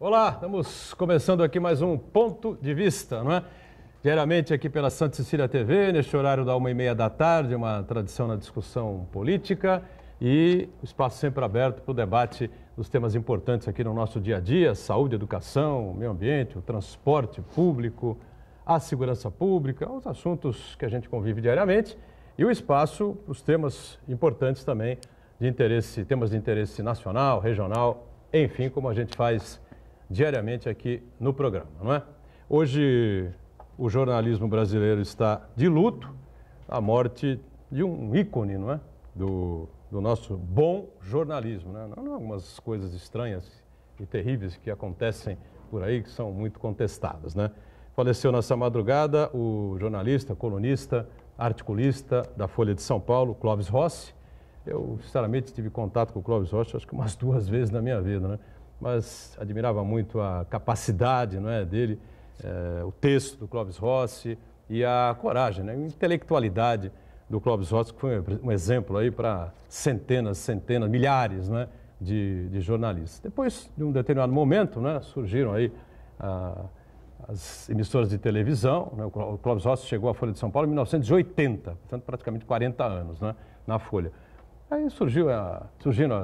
Olá, estamos começando aqui mais um Ponto de Vista, não é? Diariamente aqui pela Santa Cecília TV, neste horário da 1h30 da tarde, uma tradição na discussão política e o espaço sempre aberto para o debate dos temas importantes aqui no nosso dia a dia, saúde, educação, meio ambiente, o transporte público, a segurança pública, os assuntos que a gente convive diariamente e o espaço, os temas importantes também de interesse, temas de interesse nacional, regional, enfim, como a gente faz diariamente aqui no programa, não é? Hoje o jornalismo brasileiro está de luto, a morte de um ícone, não é? Do nosso bom jornalismo, né? Não algumas coisas estranhas e terríveis que acontecem por aí, que são muito contestadas, né? Faleceu nessa madrugada o jornalista, colunista, articulista da Folha de São Paulo, Clóvis Rossi. Eu, sinceramente, tive contato com o Clóvis Rossi, acho que umas 2 vezes na minha vida, né? Mas admirava muito a capacidade, não é, dele, o texto do Clóvis Rossi e a coragem, né, a intelectualidade do Clóvis Rossi, que foi um exemplo aí para centenas, milhares, né, de jornalistas. Depois, de um determinado momento, né, surgiram aí as emissoras de televisão, né, o Clóvis Rossi chegou à Folha de São Paulo em 1980, portanto praticamente 40 anos, né, na Folha. Aí surgiram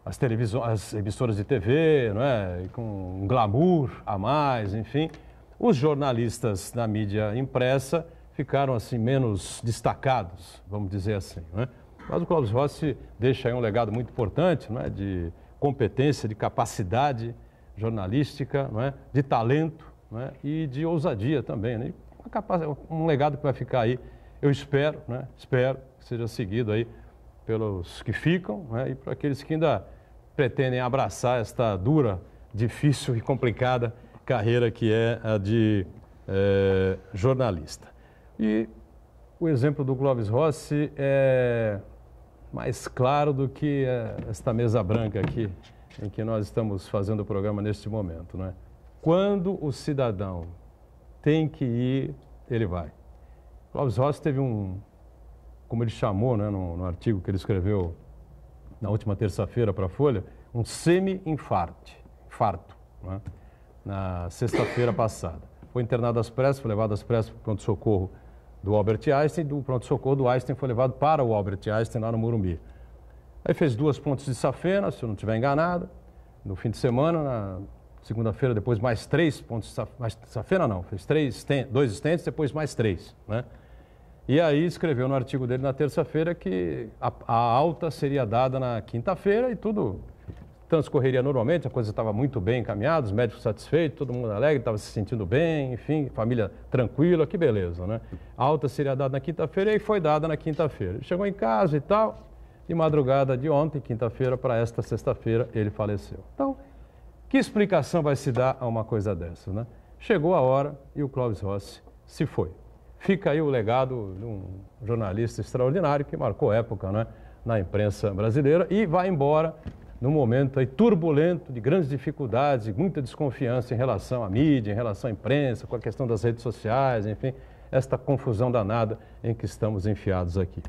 as emissoras de TV, não é? Com um glamour a mais, enfim. Os jornalistas da mídia impressa ficaram assim menos destacados, vamos dizer assim, não é? Mas o Clóvis Rossi deixa aí um legado muito importante, não é? De competência, de capacidade jornalística, não é? De talento, não é? E de ousadia também, né? Um legado que vai ficar aí, eu espero, né? Espero que seja seguido aí pelos que ficam, né, e para aqueles que ainda pretendem abraçar esta dura, difícil e complicada carreira que é a de jornalista. E o exemplo do Clóvis Rossi é mais claro do que esta mesa branca aqui, em que nós estamos fazendo o programa neste momento, não é? Quando o cidadão tem que ir, ele vai. Clóvis Rossi teve como ele chamou, né, no artigo que ele escreveu na última terça-feira para a Folha, um semi-infarto, né, na sexta-feira passada. Foi internado às pressas, foi levado às pressas para o pronto-socorro do Albert Einstein, do pronto-socorro do Einstein foi levado para o Albert Einstein, lá no Morumbi. Aí fez 2 pontes de safena, se eu não estiver enganado, no fim de semana, na segunda-feira, depois mais 3 pontos de safena, não, fez 2 stents, depois mais 3, né? E aí escreveu no artigo dele na terça-feira que a alta seria dada na quinta-feira e tudo transcorreria normalmente, a coisa estava muito bem encaminhada, os médicos satisfeitos, todo mundo alegre, estava se sentindo bem, enfim, família tranquila, que beleza, né? A alta seria dada na quinta-feira e foi dada na quinta-feira. Ele chegou em casa e tal, de madrugada de ontem, quinta-feira, para esta sexta-feira, ele faleceu. Então, que explicação vai se dar a uma coisa dessa, né? Chegou a hora e o Clóvis Rossi se foi. Fica aí o legado de um jornalista extraordinário que marcou época, né, na imprensa brasileira e vai embora num momento aí turbulento, de grandes dificuldades, de muita desconfiança em relação à mídia, em relação à imprensa, com a questão das redes sociais, enfim, esta confusão danada em que estamos enfiados aqui.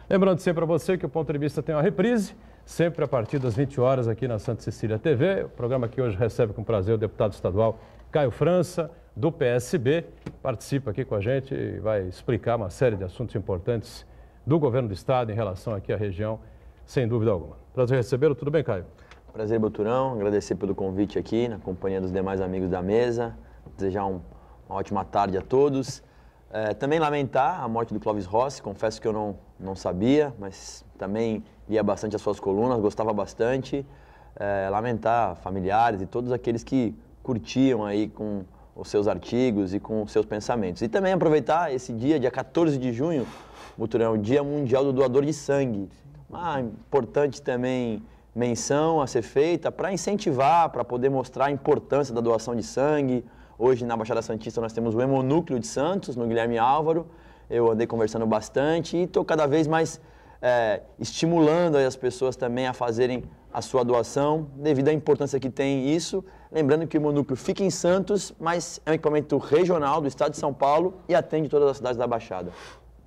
Lembrando sempre a você que o Ponto de Vista tem uma reprise, sempre a partir das 20 horas aqui na Santa Cecília TV, o programa que hoje recebe com prazer o deputado estadual Caio França, do PSB, participa aqui com a gente e vai explicar uma série de assuntos importantes do governo do estado em relação aqui à região, sem dúvida alguma. Prazer recebê-lo, tudo bem, Caio? Prazer, Boturão, agradecer pelo convite aqui, na companhia dos demais amigos da mesa, desejar uma ótima tarde a todos. Também lamentar a morte do Clóvis Rossi, confesso que eu não sabia, mas também lia bastante as suas colunas, gostava bastante. Lamentar familiares e todos aqueles que curtiam aí com os seus artigos e com os seus pensamentos. E também aproveitar esse dia 14 de junho, Boturão, o Dia Mundial do Doador de Sangue. Uma importante também menção a ser feita para incentivar, para poder mostrar a importância da doação de sangue. Hoje, na Baixada Santista, nós temos o Hemonúcleo de Santos, no Guilherme Álvaro. Eu andei conversando bastante e estou cada vez mais estimulando as pessoas também a fazerem a sua doação, devido à importância que tem isso. Lembrando que o Hemonúcleo fica em Santos, mas é um equipamento regional do estado de São Paulo e atende todas as cidades da Baixada.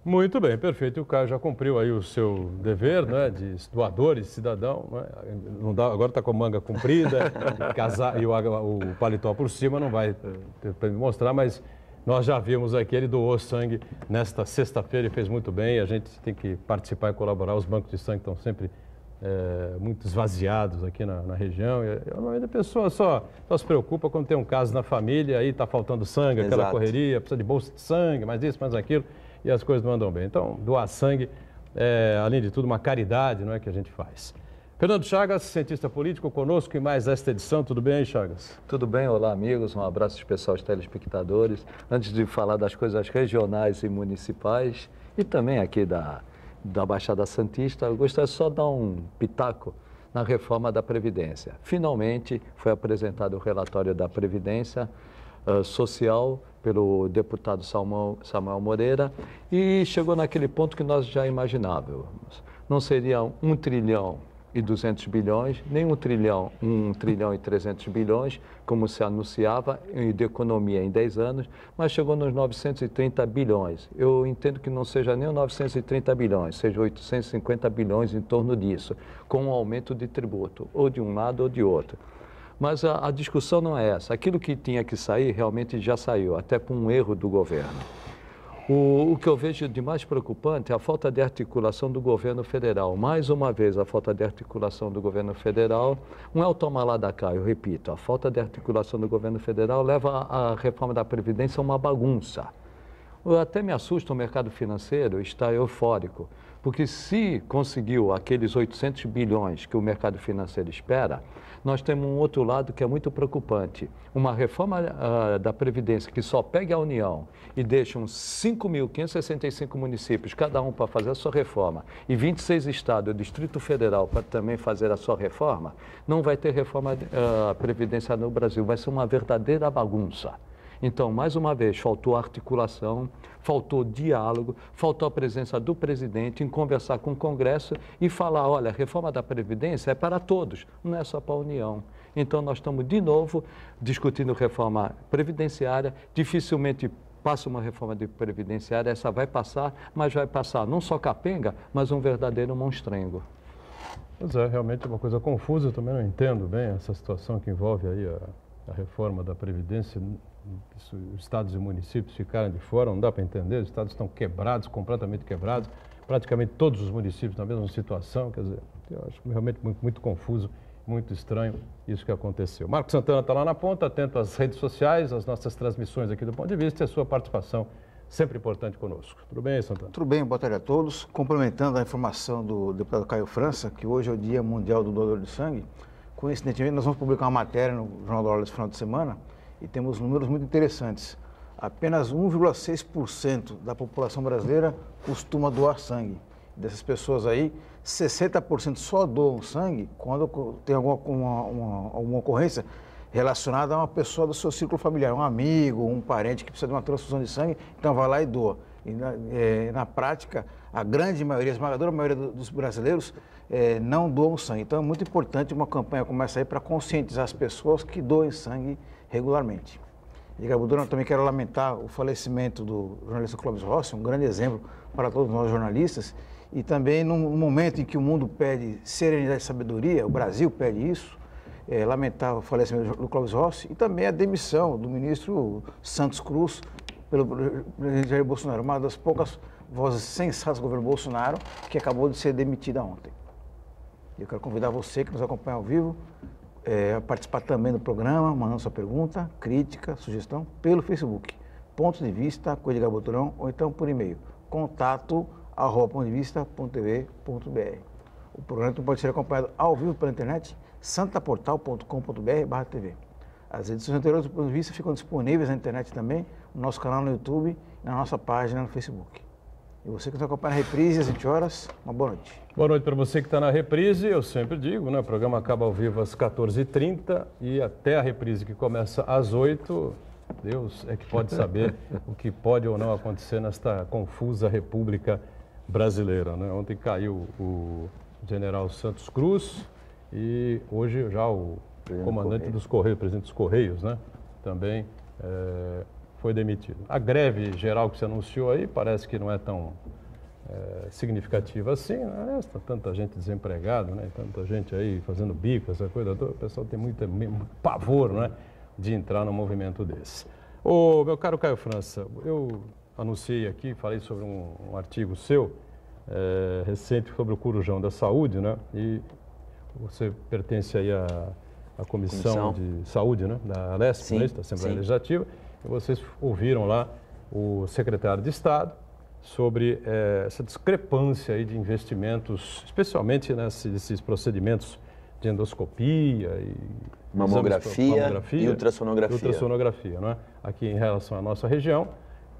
Muito bem, perfeito. E o Caio já cumpriu aí o seu dever, né, de doador e cidadão. Né? Não dá, agora está com a manga comprida, e o paletó por cima não vai ter para me mostrar, mas nós já vimos aqui, ele doou sangue nesta sexta-feira e fez muito bem. A gente tem que participar e colaborar. Os bancos de sangue estão sempre muito esvaziados aqui na região. E, normalmente a pessoa só se preocupa quando tem um caso na família, aí está faltando sangue, aquela correria, precisa de bolsa de sangue, mais isso, mais aquilo. E as coisas não andam bem. Então, doar sangue é, além de tudo, uma caridade, não é, que a gente faz. Fernando Chagas, cientista político, conosco em mais esta edição. Tudo bem aí, Chagas? Tudo bem, olá amigos, um abraço especial aos telespectadores. Antes de falar das coisas regionais e municipais e também aqui da Baixada Santista, eu gostaria só de dar um pitaco na reforma da Previdência. Finalmente foi apresentado o relatório da Previdência Social pelo deputado Samuel Moreira e chegou naquele ponto que nós já imaginávamos. Não seria 1 trilhão e 200 bilhões, nem 1 trilhão e 300 bilhões, como se anunciava de economia em 10 anos, mas chegou nos 930 bilhões. Eu entendo que não seja nem 930 bilhões, seja 850 bilhões em torno disso, com um aumento de tributo, ou de um lado ou de outro. Mas a discussão não é essa. Aquilo que tinha que sair realmente já saiu, até com um erro do governo. O que eu vejo de mais preocupante é a falta de articulação do governo federal. Mais uma vez, a falta de articulação do governo federal. Não é o toma lá da cá, eu repito. A falta de articulação do governo federal leva a reforma da Previdência a uma bagunça. Eu até me assusta o mercado financeiro estar eufórico, porque se conseguiu aqueles 800 bilhões que o mercado financeiro espera, nós temos um outro lado que é muito preocupante. Uma reforma da Previdência que só pegue a União e deixe uns 5.565 municípios, cada um para fazer a sua reforma, e 26 estados e o Distrito Federal para também fazer a sua reforma, não vai ter reforma Previdência no Brasil, vai ser uma verdadeira bagunça. Então, mais uma vez, faltou articulação, faltou diálogo, faltou a presença do presidente em conversar com o Congresso e falar, olha, a reforma da Previdência é para todos, não é só para a União. Então, nós estamos, de novo, discutindo reforma previdenciária, dificilmente passa uma reforma de previdenciária, essa vai passar, mas vai passar não só capenga, mas um verdadeiro monstrengo. Pois é, realmente é uma coisa confusa, eu também não entendo bem essa situação que envolve aí a reforma da Previdência. Os estados e municípios ficaram de fora, não dá para entender, os estados estão quebrados, completamente quebrados, praticamente todos os municípios na mesma situação, quer dizer, eu acho realmente muito confuso, muito estranho isso que aconteceu. Marco Santana está lá na ponta, atento às redes sociais, às nossas transmissões aqui do Ponto de Vista e a sua participação sempre importante conosco. Tudo bem, Santana? Tudo bem, boa tarde a todos. Complementando a informação do deputado Caio França, que hoje é o Dia Mundial do Doador de Sangue, coincidentemente nós vamos publicar uma matéria no Jornal da Hora desse final de semana, e temos números muito interessantes. Apenas 1,6% da população brasileira costuma doar sangue. Dessas pessoas aí, 60% só doam sangue quando tem alguma ocorrência relacionada a uma pessoa do seu círculo familiar, um amigo, um parente que precisa de uma transfusão de sangue, então vai lá e doa. E na prática, a grande maioria, a esmagadora maioria dos brasileiros não doam sangue. Então é muito importante uma campanha como essa aí para conscientizar as pessoas que doem sangue regularmente. E, Gabudona, eu também quero lamentar o falecimento do jornalista Clóvis Rossi, um grande exemplo para todos nós jornalistas, e também num momento em que o mundo pede serenidade e sabedoria, o Brasil pede isso, lamentar o falecimento do Clóvis Rossi e também a demissão do ministro Santos Cruz pelo presidente Jair Bolsonaro, uma das poucas vozes sensatas do governo Bolsonaro que acabou de ser demitida ontem. Eu quero convidar você que nos acompanha ao vivo a participar também do programa, mandando sua pergunta, crítica, sugestão pelo Facebook, Ponto de Vista com Edgar Boturão, ou então por e-mail, contato@pontodevista.tv.br. O programa pode ser acompanhado ao vivo pela internet, santaportal.com.br/tv. As edições anteriores do Ponto de Vista ficam disponíveis na internet também, no nosso canal no YouTube e na nossa página no Facebook. E você que nos acompanha na reprise às 20 horas, uma boa noite. Boa noite para você que está na reprise. Eu sempre digo, né? O programa acaba ao vivo às 14h30 e até a reprise que começa às 8h, Deus é que pode saber o que pode ou não acontecer nesta confusa República Brasileira, né? Ontem caiu o general Santos Cruz e hoje já o comandante dos Correios, presidente dos Correios, né? Também foi demitido. A greve geral que você anunciou aí parece que não é tão significativa assim, né? Tanta gente desempregada, né? Tanta gente aí fazendo bico, essa coisa toda, o pessoal tem muito pavor, né, de entrar num movimento desse. Ô, meu caro Caio França, eu anunciei aqui, falei sobre um artigo seu, recente, sobre o Corujão da Saúde, né? E você pertence aí à Comissão de Saúde, né? Da Alesp, né? Da Assembleia Legislativa, e vocês ouviram lá o secretário de Estado sobre essa discrepância aí de investimentos, especialmente nesses procedimentos de endoscopia e mamografia e ultrassonografia. Ultrassonografia, né? Aqui em relação à nossa região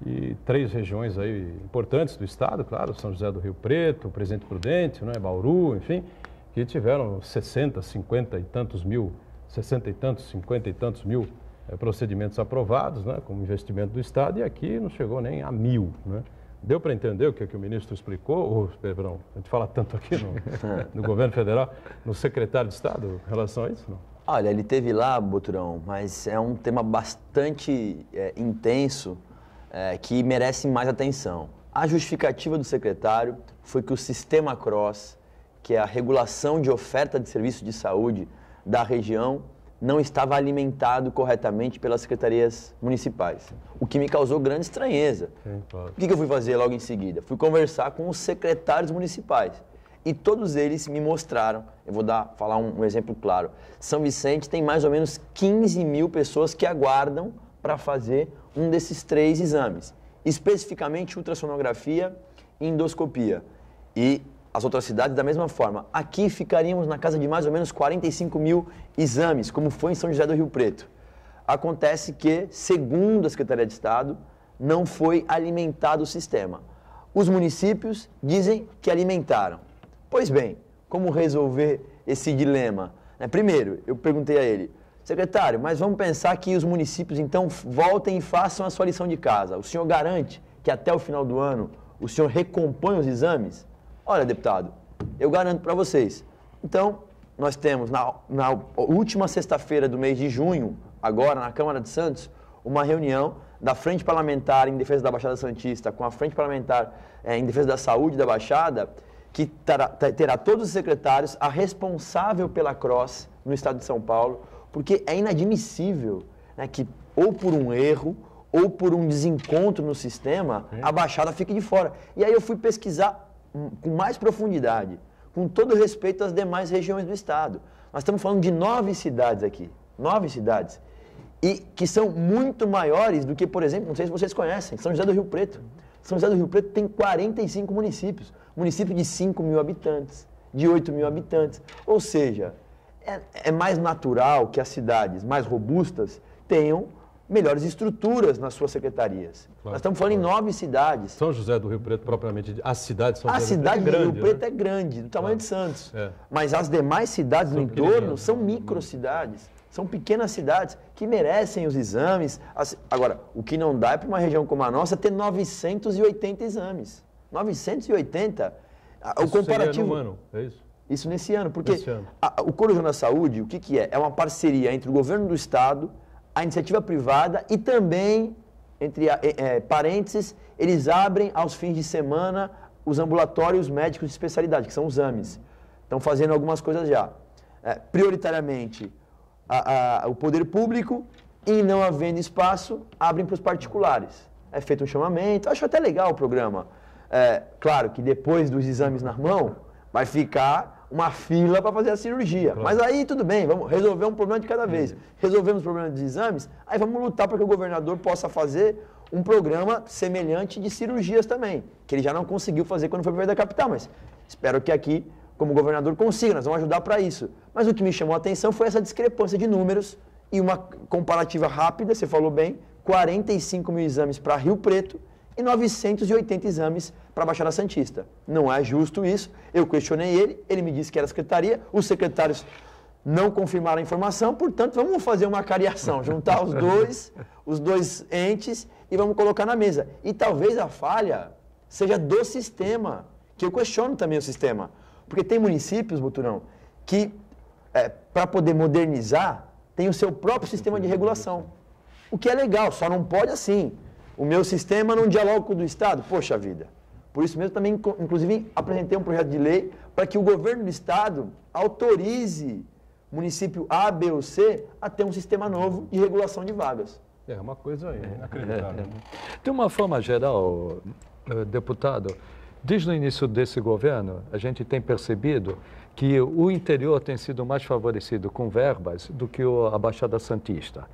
e 3 regiões aí importantes do estado, claro, São José do Rio Preto, Presidente Prudente, né? Bauru, enfim, que tiveram 60 e tantos mil procedimentos aprovados, né? Como investimento do estado, e aqui não chegou nem a 1000, né? Deu para entender o que o ministro explicou? Perdão, a gente fala tanto aqui no governo federal, no secretário de Estado, em relação a isso? Não? Olha, ele teve lá, Boturão, mas é um tema bastante intenso que merece mais atenção. A justificativa do secretário foi que o sistema CROSS, que é a regulação de oferta de serviços de saúde da região, não estava alimentado corretamente pelas secretarias municipais, o que me causou grande estranheza. Sim, claro. O que eu fui fazer logo em seguida? Fui conversar com os secretários municipais e todos eles me mostraram, eu vou falar um exemplo claro, São Vicente tem mais ou menos 15 mil pessoas que aguardam para fazer um desses 3 exames, especificamente ultrassonografia e endoscopia. E as outras cidades da mesma forma. Aqui ficaríamos na casa de mais ou menos 45 mil exames, como foi em São José do Rio Preto. Acontece que, segundo a Secretaria de Estado, não foi alimentado o sistema. Os municípios dizem que alimentaram. Pois bem, como resolver esse dilema? Primeiro, eu perguntei a ele, secretário, mas vamos pensar que os municípios então voltem e façam a sua lição de casa. O senhor garante que até o final do ano o senhor recompõe os exames? Olha, deputado, eu garanto para vocês. Então, nós temos na última sexta-feira do mês de junho, agora na Câmara de Santos, uma reunião da Frente Parlamentar em Defesa da Baixada Santista com a Frente Parlamentar em Defesa da Saúde da Baixada, que terá todos os secretários a responsável pela CROSS no estado de São Paulo, porque é inadmissível, né, que ou por um erro ou por um desencontro no sistema, a Baixada fique de fora. E aí eu fui pesquisar com mais profundidade, com todo respeito às demais regiões do estado. Nós estamos falando de 9 cidades aqui, 9 cidades, e que são muito maiores do que, por exemplo, não sei se vocês conhecem, São José do Rio Preto. São José do Rio Preto tem 45 municípios, município de 5 mil habitantes, de 8 mil habitantes. Ou seja, é mais natural que as cidades mais robustas tenham melhores estruturas nas suas secretarias. Claro, nós estamos falando em 9 cidades. São José do Rio Preto, propriamente, a cidade de São José do Rio Preto é grande. A cidade do Rio Preto é grande, do tamanho de Santos. Mas as demais cidades no entorno são microcidades, são pequenas cidades que merecem os exames. Agora, o que não dá é para uma região como a nossa ter 980 exames. 980. O comparativo seria no ano, é isso? Isso nesse ano, porque o Corujão da Saúde, o que é? É uma parceria entre o governo do estado, a iniciativa privada e também, entre parênteses, eles abrem aos fins de semana os ambulatórios médicos de especialidade, que são os AMES. Estão fazendo algumas coisas já. Prioritariamente, o poder público, e não havendo espaço, abrem para os particulares. É feito um chamamento, acho até legal o programa. Claro que depois dos exames na mão, vai ficar uma fila para fazer a cirurgia. Claro. Mas aí tudo bem, vamos resolver um problema de cada vez. Resolvemos o problema dos exames, aí vamos lutar para que o governador possa fazer um programa semelhante de cirurgias também, que ele já não conseguiu fazer quando foi para da capital, mas espero que aqui, como governador, consiga, nós vamos ajudar para isso. Mas o que me chamou a atenção foi essa discrepância de números e uma comparativa rápida, você falou bem, 45 mil exames para Rio Preto e 980 exames para a Baixada Santista. Não é justo isso. Eu questionei ele me disse que era a secretaria, os secretários não confirmaram a informação, portanto, vamos fazer uma cariação, juntar os dois entes e vamos colocar na mesa. E talvez a falha seja do sistema, que eu questiono também o sistema. Porque tem municípios, Boturão, que para poder modernizar, tem o seu próprio sistema de regulação. O que é legal, só não pode assim. O meu sistema não dialoga com o do Estado. Poxa vida. Por isso mesmo também, inclusive, apresentei um projeto de lei para que o governo do Estado autorize município A, B ou C a ter um sistema novo de regulação de vagas. É uma coisa inacreditável. De uma forma geral, deputado, desde o início desse governo, a gente tem percebido que o interior tem sido mais favorecido com verbas do que a Baixada Santista.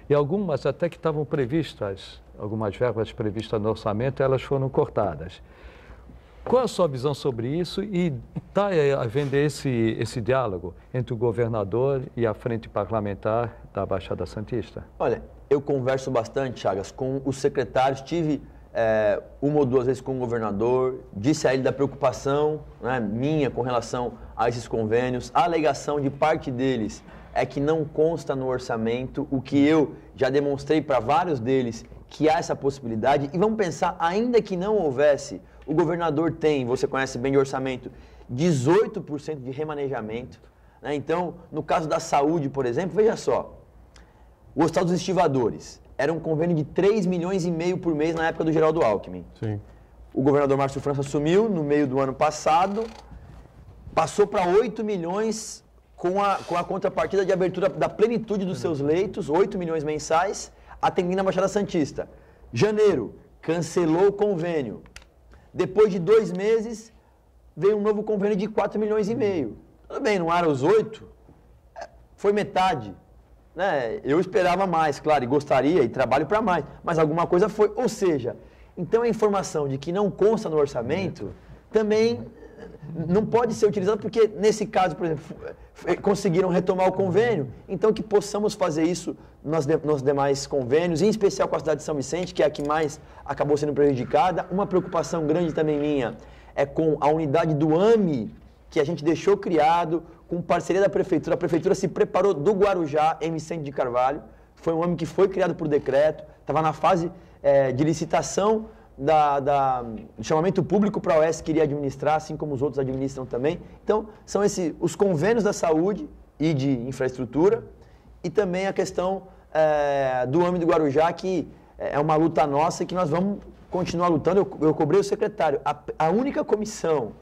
E algumas até que estavam previstas, algumas verbas previstas no orçamento, elas foram cortadas. Qual a sua visão sobre isso e está havendo esse diálogo entre o governador e a frente parlamentar da Baixada Santista? Olha, eu converso bastante, Chagas, com os secretários, tive uma ou duas vezes com o governador, disse a ele da preocupação, né, minha com relação a esses convênios, a alegação de parte deles é que não consta no orçamento, o que eu já demonstrei para vários deles, que há essa possibilidade, e vamos pensar, ainda que não houvesse, o governador tem, você conhece bem de orçamento, 18% de remanejamento, né? Então, no caso da saúde, por exemplo, veja só, o Hospital dos Estivadores era um convênio de 3,5 milhões por mês na época do Geraldo Alckmin. Sim. O governador Márcio França assumiu no meio do ano passado, passou para 8 milhões com a contrapartida de abertura da plenitude dos seus leitos, 8 milhões mensais, atendendo a Baixada Santista. Janeiro, cancelou o convênio. Depois de 2 meses, veio um novo convênio de 4,5 milhões. Tudo bem, não eram os 8, foi metade. Né? Eu esperava mais, claro, e gostaria, e trabalho para mais, mas alguma coisa foi. Ou seja, então a informação de que não consta no orçamento também não pode ser utilizada, porque nesse caso, por exemplo, conseguiram retomar o convênio, então que possamos fazer isso nos demais convênios, em especial com a cidade de São Vicente, que é a que mais acabou sendo prejudicada. Uma preocupação grande também minha é com a unidade do AME, que a gente deixou criado, com parceria da Prefeitura. A Prefeitura se preparou do Guarujá, em Vicente de Carvalho. Foi um AME que foi criado por decreto, estava na fase de licitação do chamamento público para a OS que iria administrar, assim como os outros administram também. Então, são os convênios da saúde e de infraestrutura, e também a questão do AME do Guarujá, que é uma luta nossa e que nós vamos continuar lutando. Eu cobrei o secretário. A única comissão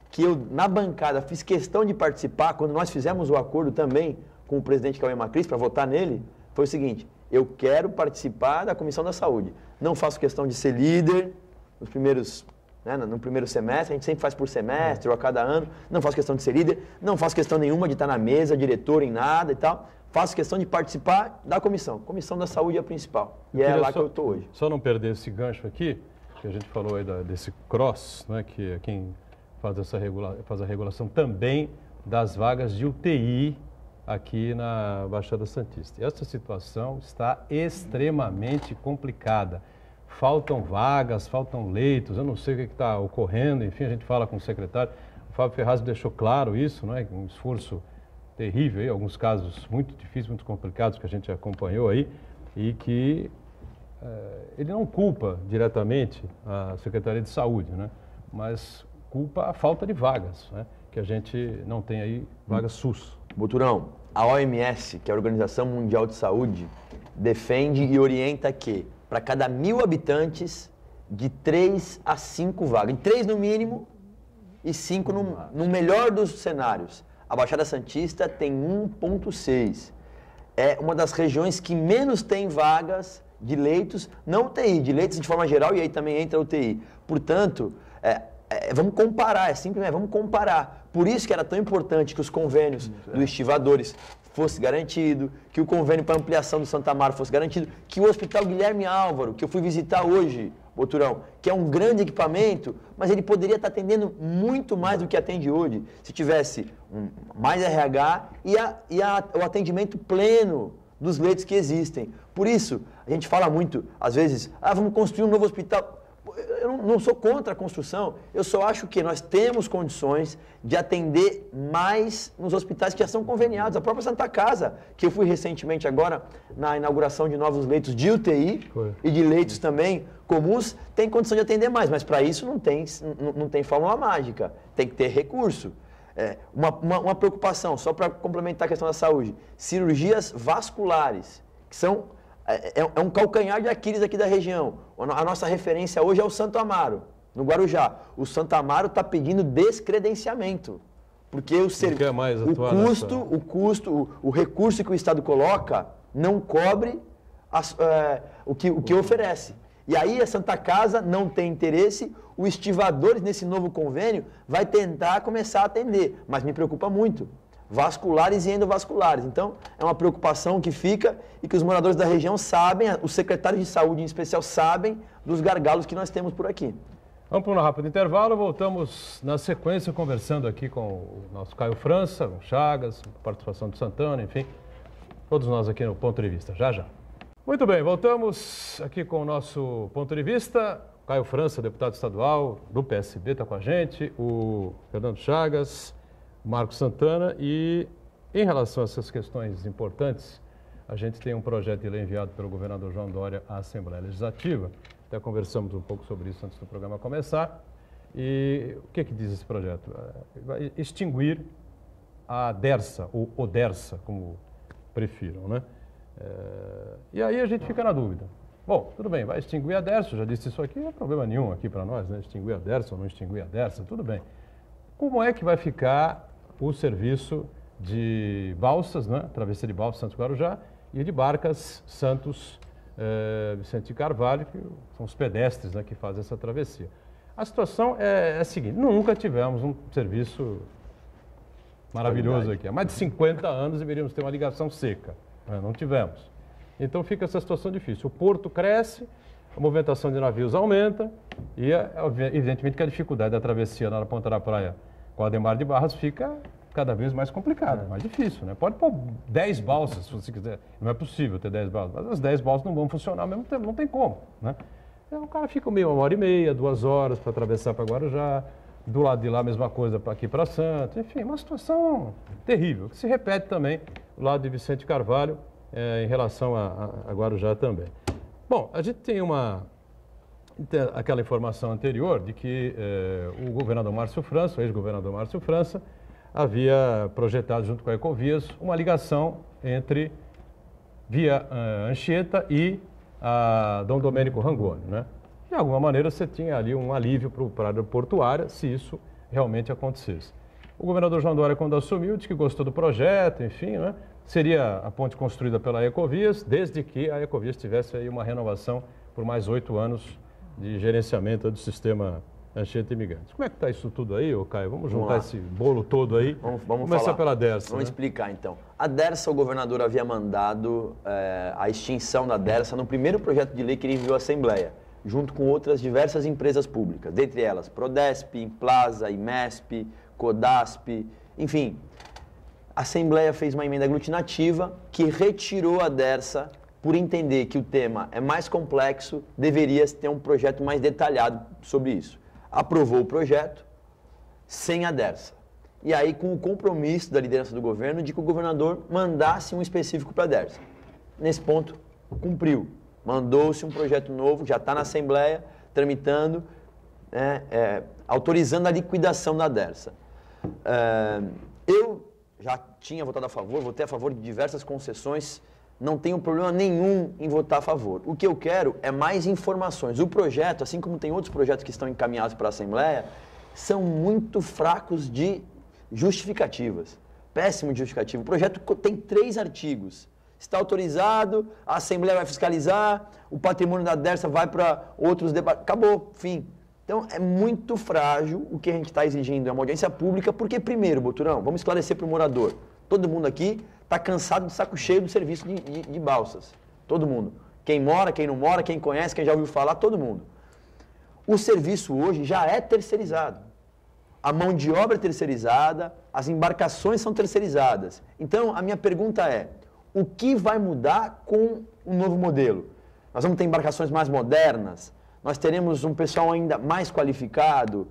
que eu, na bancada, fiz questão de participar, quando nós fizemos o acordo também com o presidente Cauê Macris, para votar nele, foi o seguinte: eu quero participar da Comissão da Saúde. Não faço questão de ser líder no primeiro semestre, a gente sempre faz por semestre ou a cada ano. Não faço questão de ser líder, não faço questão nenhuma de estar na mesa, diretor em nada e tal. Faço questão de participar da comissão. Comissão da Saúde é a principal. E é lá que eu estou hoje. Só não perder esse gancho aqui, que a gente falou aí desse CROSS, né, que é quem faz a regulação também das vagas de UTI aqui na Baixada Santista. E essa situação está extremamente complicada. Faltam vagas, faltam leitos, eu não sei o que está ocorrendo, enfim, a gente fala com o secretário. O Fábio Ferraz deixou claro isso, né? Um esforço terrível, aí, alguns casos muito difíceis, muito complicados que a gente acompanhou aí, e que ele não culpa diretamente a Secretaria de Saúde, né? Mas culpa a falta de vagas, né? Que a gente não tem aí vagas SUS. Boturão, a OMS, que é a Organização Mundial de Saúde, defende e orienta que, para cada 1.000 habitantes, de 3 a 5 vagas. 3 no mínimo e 5 no melhor dos cenários. A Baixada Santista tem 1,6. É uma das regiões que menos tem vagas de leitos, não UTI, de leitos de forma geral, e aí também entra a UTI. Portanto, vamos comparar, vamos comparar. Por isso que era tão importante que os convênios dos estivadores fosse garantido, que o convênio para ampliação do Santa Amaro fosse garantido, que o Hospital Guilherme Álvaro, que eu fui visitar hoje, Boturão, que é um grande equipamento, mas ele poderia estar atendendo muito mais do que atende hoje, se tivesse mais RH e o atendimento pleno dos leitos que existem. Por isso, a gente fala muito, às vezes, vamos construir um novo hospital. Eu não sou contra a construção, eu só acho que nós temos condições de atender mais nos hospitais que já são conveniados. A própria Santa Casa, que eu fui recentemente agora na inauguração de novos leitos de UTI e de leitos também comuns, tem condição de atender mais, mas para isso não tem fórmula mágica, tem que ter recurso. Uma preocupação, só para complementar a questão da saúde, cirurgias vasculares, que são É um calcanhar de Aquiles aqui da região. A nossa referência hoje é o Santo Amaro, no Guarujá. O Santo Amaro está pedindo descredenciamento. Porque o recurso que o Estado coloca não cobre o que oferece. E aí a Santa Casa não tem interesse, o Estivadores, nesse novo convênio, vai tentar começar a atender. Mas me preocupa muito. Vasculares e endovasculares. Então, é uma preocupação que fica e que os moradores da região sabem, os secretários de saúde em especial sabem dos gargalos que nós temos por aqui. Vamos para um rápido intervalo, voltamos na sequência conversando aqui com o nosso Caio França, o Chagas, participação do Santana, enfim, todos nós aqui no Ponto de Vista, já já. Muito bem, voltamos aqui com o nosso Ponto de Vista, Caio França, deputado estadual do PSB, está com a gente, o Fernando Chagas, o Marcos Santana e em relação a essas questões importantes, a gente tem um projeto de lei enviado pelo governador João Dória à Assembleia Legislativa. Até conversamos um pouco sobre isso antes do programa começar. E o que diz esse projeto? Vai extinguir a DERSA, ou ODERSA, como prefiram, né? E aí a gente fica na dúvida. Bom, tudo bem, vai extinguir a DERSA, eu já disse isso aqui, não é problema nenhum aqui para nós, né? Extinguir a DERSA ou não extinguir a DERSA, tudo bem. Como é que vai ficar o serviço de balsas, né? Travessia de Balsas Santos Guarujá e de barcas Santos Vicente de Carvalho, que são os pedestres, né, que fazem essa travessia. A situação é a seguinte, nunca tivemos um serviço maravilhoso aqui. Há mais de 50 anos deveríamos ter uma ligação seca, né? Não tivemos. Então fica essa situação difícil. O porto cresce, a movimentação de navios aumenta e evidentemente que a dificuldade da travessia na ponta da praia com a Ademar de Barros fica cada vez mais complicado, mais difícil, né? Pode pôr 10 balsas, se você quiser. Não é possível ter 10 balsas, mas as 10 balsas não vão funcionar ao mesmo tempo, não tem como, né? Então o cara fica meio 1h30, 2 horas para atravessar para Guarujá, do lado de lá a mesma coisa para aqui para Santos, enfim, uma situação terrível, que se repete também do lado de Vicente Carvalho em relação a Guarujá também. Bom, a gente tem aquela informação anterior de que o governador Márcio França, o ex-governador Márcio França, havia projetado junto com a Ecovias uma ligação entre via Anchieta e a Dom Domênico Rangoni, né? De alguma maneira você tinha ali um alívio para a área portuária se isso realmente acontecesse. O governador João Dória, quando assumiu, disse que gostou do projeto, enfim, né? Seria a ponte construída pela Ecovias, desde que a Ecovias tivesse aí uma renovação por mais 8 anos de gerenciamento do sistema Anchieta Imigrantes. Como é que está isso tudo aí, ô Caio? Vamos juntar esse bolo todo aí. Vamos começar falar pela DERSA. Vamos explicar então. A DERSA, o governador havia mandado a extinção da DERSA no primeiro projeto de lei que ele enviou à Assembleia, junto com outras diversas empresas públicas, dentre elas Prodesp, Implaza, Imesp, Codasp, enfim. A Assembleia fez uma emenda aglutinativa que retirou a DERSA por entender que o tema é mais complexo, deveria ter um projeto mais detalhado sobre isso. Aprovou o projeto sem a DERSA. E aí com o compromisso da liderança do governo de que o governador mandasse um específico para a DERSA. Nesse ponto, cumpriu. Mandou-se um projeto novo, já está na Assembleia, tramitando, autorizando a liquidação da DERSA. Eu já tinha votado a favor, votei a favor de diversas concessões, não tenho problema nenhum em votar a favor. O que eu quero é mais informações. O projeto, assim como tem outros projetos que estão encaminhados para a Assembleia, são muito fracos de justificativas. Péssimo de justificativa. O projeto tem 3 artigos. Está autorizado, a Assembleia vai fiscalizar, o patrimônio da DERSA vai para outros debates. Acabou, fim. Então, é muito frágil. O que a gente está exigindo é uma audiência pública, porque, primeiro, Boturão, vamos esclarecer para o morador. Todo mundo aqui está cansado de saco cheio do serviço de balsas. Todo mundo. Quem mora, quem não mora, quem conhece, quem já ouviu falar, todo mundo. O serviço hoje já é terceirizado. A mão de obra é terceirizada, as embarcações são terceirizadas. Então, a minha pergunta é, o que vai mudar com o novo modelo? Nós vamos ter embarcações mais modernas? Nós teremos um pessoal ainda mais qualificado?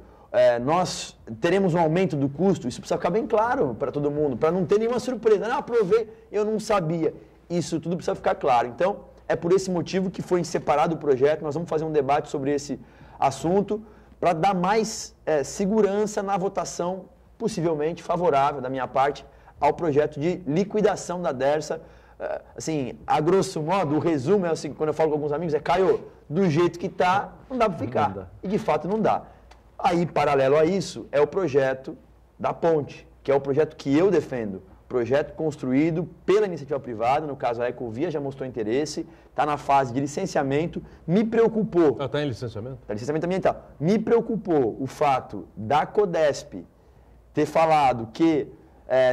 Nós teremos um aumento do custo? Isso precisa ficar bem claro para todo mundo, para não ter nenhuma surpresa. Não, aprovei, eu não sabia. Isso tudo precisa ficar claro. Então, é por esse motivo que foi separado o projeto. Nós vamos fazer um debate sobre esse assunto para dar mais segurança na votação, possivelmente favorável da minha parte, ao projeto de liquidação da DERSA, assim, a grosso modo, o resumo é assim, quando eu falo com alguns amigos, Caio, do jeito que está, não dá para ficar. E de fato não dá. Aí, paralelo a isso, é o projeto da ponte, que é o projeto que eu defendo. Projeto construído pela iniciativa privada, no caso a Ecovia já mostrou interesse, está na fase de licenciamento. Me preocupou. Está em licenciamento? Está em licenciamento ambiental. Me preocupou o fato da Codesp ter falado que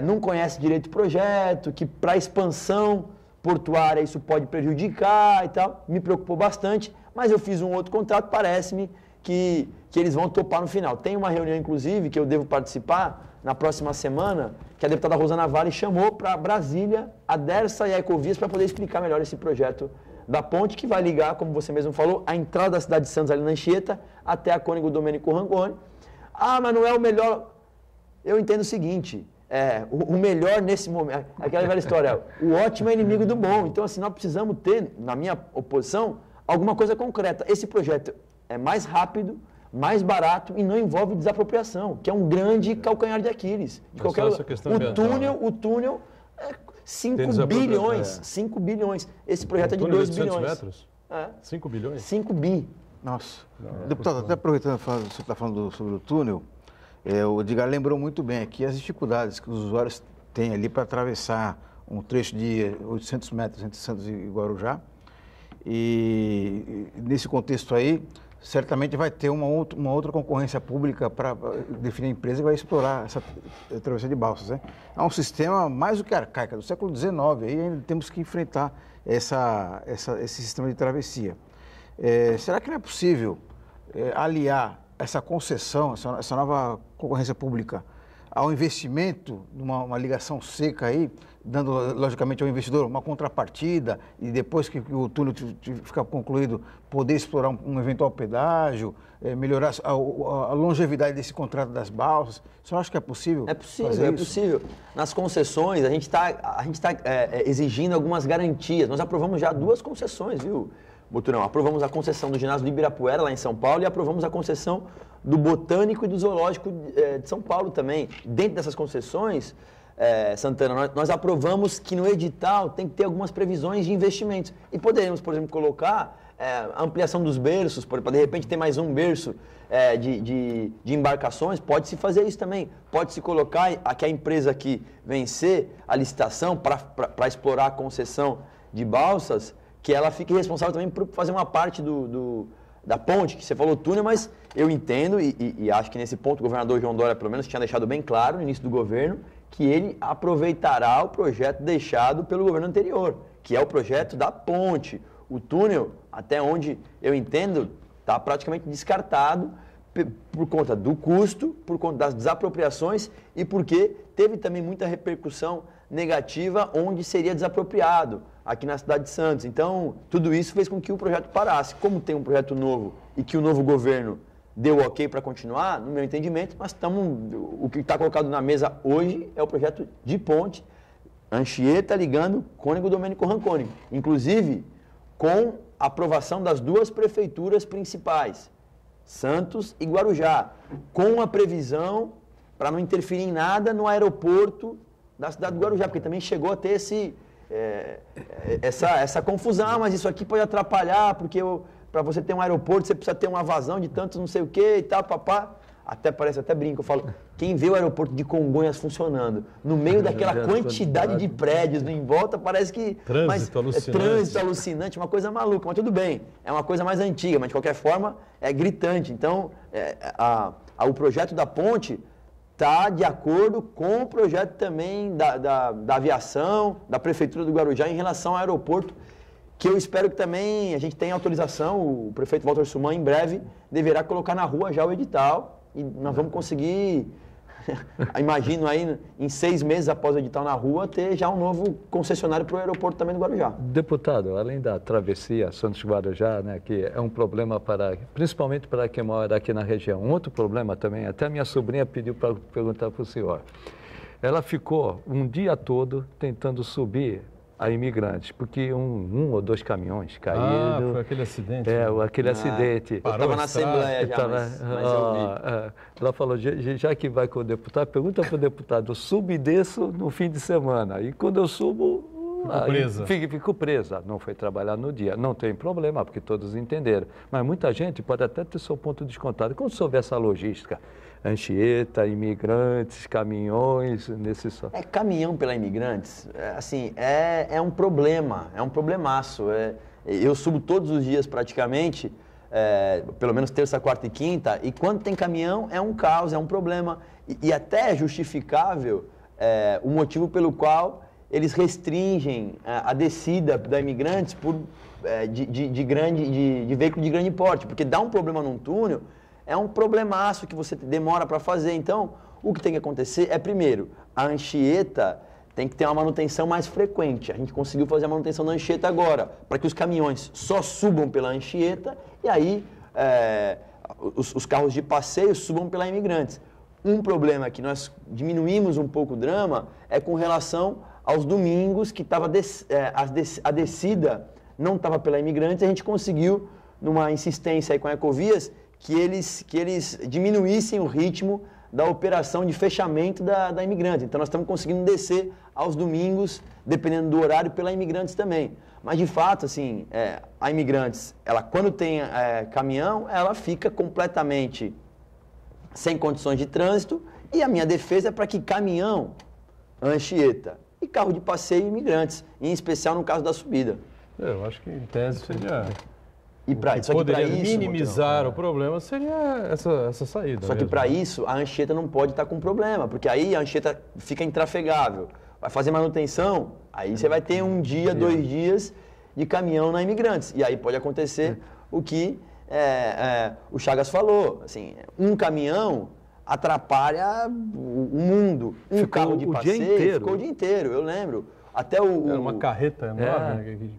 não conhece direito o projeto, que para expansão portuária isso pode prejudicar e tal. Me preocupou bastante, mas eu fiz um outro contrato, parece-me que eles vão topar no final. Tem uma reunião, inclusive, que eu devo participar na próxima semana, que a deputada Rosana Vale chamou para Brasília a Dersa e a Ecovias para poder explicar melhor esse projeto da ponte, que vai ligar, como você mesmo falou, a entrada da cidade de Santos, ali na Anchieta, até a Cônego Domênico Rangoni. Ah, mas não é o melhor... Eu entendo o seguinte, o melhor nesse momento, aquela velha história, o ótimo é inimigo do bom. Então, assim, nós precisamos ter, na minha oposição, alguma coisa concreta. Esse projeto é mais rápido, mais barato e não envolve desapropriação, que é um grande calcanhar de Aquiles. De qualquer lugar. O túnel é 5 bilhões. 5 bilhões. Esse projeto é de 2 bilhões. Metros? 5 bilhões? 5 bi. Nossa. Deputado, até aproveitando que você está falando sobre o túnel, o Edgar lembrou muito bem aqui as dificuldades que os usuários têm ali para atravessar um trecho de 800 metros entre Santos e Guarujá. E nesse contexto aí, certamente vai ter uma outra concorrência pública para definir a empresa que vai explorar essa travessia de balsas. Né? É um sistema mais do que arcaico, do século XIX, aí ainda temos que enfrentar esse sistema de travessia. Será que não é possível aliar essa concessão, essa nova concorrência pública, ao investimento, numa ligação seca aí, dando logicamente ao investidor uma contrapartida e depois que o túnel ficar concluído, poder explorar um eventual pedágio, melhorar a longevidade desse contrato das balsas? Você acha que é possível? É possível, é possível. Nas concessões, a gente está exigindo algumas garantias. Nós aprovamos já 2 concessões, viu, Buturão? Aprovamos a concessão do ginásio do Ibirapuera, lá em São Paulo, e aprovamos a concessão do Botânico e do Zoológico de São Paulo também. Dentro dessas concessões, Santana, nós aprovamos que no edital tem que ter algumas previsões de investimentos. E poderíamos, por exemplo, colocar a ampliação dos berços, para de repente ter mais um berço de embarcações. Pode-se fazer isso também. Pode-se colocar que a empresa que vencer a licitação para explorar a concessão de balsas, que ela fique responsável também por fazer uma parte da ponte, que você falou túnel, mas eu entendo e acho que nesse ponto o governador João Dória, pelo menos, tinha deixado bem claro no início do governo, que ele aproveitará o projeto deixado pelo governo anterior, que é o projeto da ponte. O túnel, até onde eu entendo, está praticamente descartado por conta do custo, por conta das desapropriações e porque teve também muita repercussão negativa onde seria desapropriado, aqui na cidade de Santos. Então, tudo isso fez com que o projeto parasse. Como tem um projeto novo e que o novo governo deu ok para continuar, no meu entendimento, o que está colocado na mesa hoje é o projeto de ponte, Anchieta ligando Cônego Domênico Rangoni. Inclusive, com a aprovação das 2 prefeituras principais, Santos e Guarujá, com a previsão para não interferir em nada no aeroporto da cidade de Guarujá, porque também chegou a ter essa confusão, mas isso aqui pode atrapalhar, porque para você ter um aeroporto você precisa ter uma vazão de tantos não sei o que e tal, papá. Até brinco, eu falo, quem vê o aeroporto de Congonhas funcionando, no meio daquela quantidade de prédios em volta, parece que... Trânsito alucinante, uma coisa maluca, mas tudo bem, é uma coisa mais antiga, mas de qualquer forma é gritante. Então, o projeto da ponte está de acordo com o projeto também da aviação, da Prefeitura do Guarujá em relação ao aeroporto, que eu espero que também a gente tenha autorização, o prefeito Walter Suman em breve deverá colocar na rua já o edital e nós vamos conseguir, imagino aí, em 6 meses após o edital na rua, ter já um novo concessionário para o aeroporto também do Guarujá. Deputado, além da travessia Santos-Guarujá, né, que é um problema principalmente para quem mora aqui na região, um outro problema também, até a minha sobrinha pediu para perguntar para o senhor. Ela ficou um dia todo tentando subir a imigrantes, porque um ou 2 caminhões caíram. Foi aquele acidente. Aquele acidente. Eu estava na Assembleia já, mas eu vi. Ela falou, já que vai com o deputado, pergunta para o deputado, eu subo e desço no fim de semana. E quando eu subo, presa. Fico presa. Não foi trabalhar no dia. Não tem problema, porque todos entenderam. Mas muita gente pode até ter seu ponto descontado. Como se houver essa logística? Anchieta, imigrantes, caminhões, Caminhão pela imigrantes, é um problema, é um problemaço. Eu subo todos os dias praticamente, pelo menos terça, quarta e quinta, e quando tem caminhão é um caos, é um problema. E até é justificável o motivo pelo qual eles restringem a descida da imigrantes de veículo de grande porte, porque dá um problema num túnel, é um problemaço que você demora para fazer. Então, o que tem que acontecer é, primeiro, a Anchieta tem que ter uma manutenção mais frequente. A gente conseguiu fazer a manutenção da Anchieta agora, para que os caminhões só subam pela Anchieta e aí os carros de passeio subam pela Imigrantes. Um problema que nós diminuímos um pouco o drama é com relação aos domingos, que a descida não estava pela Imigrantes, a gente conseguiu, numa insistência aí com a Ecovias, que eles diminuíssem o ritmo da operação de fechamento da Imigrantes. Então, nós estamos conseguindo descer aos domingos, dependendo do horário, pela Imigrantes também. Mas, de fato, assim, a Imigrantes, ela, quando tem caminhão, ela fica completamente sem condições de trânsito, e a minha defesa é para que caminhão, Anchieta e carro de passeio imigrantes, em especial no caso da subida. Eu acho que, em tese, seria... E para isso, poderia minimizar o problema seria essa saída. Só que para isso a Anchieta não pode estar com problema, porque aí a Anchieta fica intrafegável. Vai fazer manutenção, aí você vai ter um dia, 2 dias de caminhão na Imigrantes. E aí pode acontecer o que o Chagas falou. Assim, um caminhão atrapalha o mundo. Um carro de passeio ficou o dia inteiro, eu lembro. Até Era uma carreta enorme que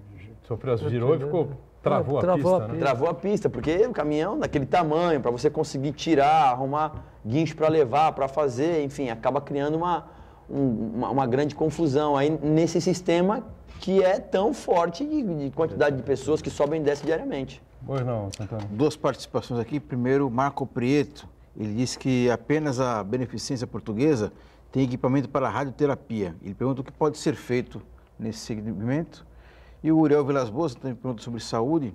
sofreu, virou e ficou... Travou a pista, né? Travou a pista, porque o caminhão daquele tamanho, para você conseguir tirar, arrumar guincho para levar, para fazer, enfim, acaba criando uma grande confusão aí nesse sistema que é tão forte de quantidade de pessoas que sobem e descem diariamente. Pois não, Santana. 2 participações aqui. Primeiro, Marco Prieto, ele disse que apenas a Beneficência Portuguesa tem equipamento para radioterapia. Ele pergunta o que pode ser feito nesse segmento. E o Uriel Vilas Boas também pergunta sobre saúde.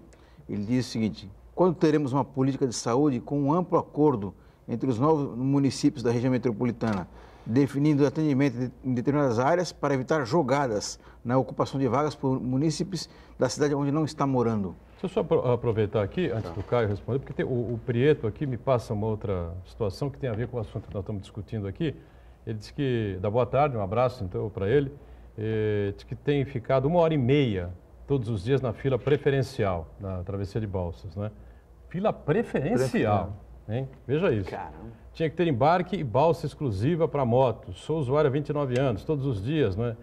Ele diz o seguinte: quando teremos uma política de saúde com um amplo acordo entre os 9 municípios da região metropolitana, definindo o atendimento em determinadas áreas para evitar jogadas na ocupação de vagas por munícipes da cidade onde não está morando? Deixa eu só aproveitar aqui, antes do Caio responder, porque o Prieto aqui me passa uma outra situação que tem a ver com o assunto que nós estamos discutindo aqui. Ele disse que, dá boa tarde, um abraço então para ele. Diz que tem ficado 1h30 todos os dias na fila preferencial, na travessia de Balsas, né? Fila preferencial, hein? Veja isso. Caramba. Tinha que ter embarque e balsa exclusiva para motos. Sou usuário há 29 anos, todos os dias, né?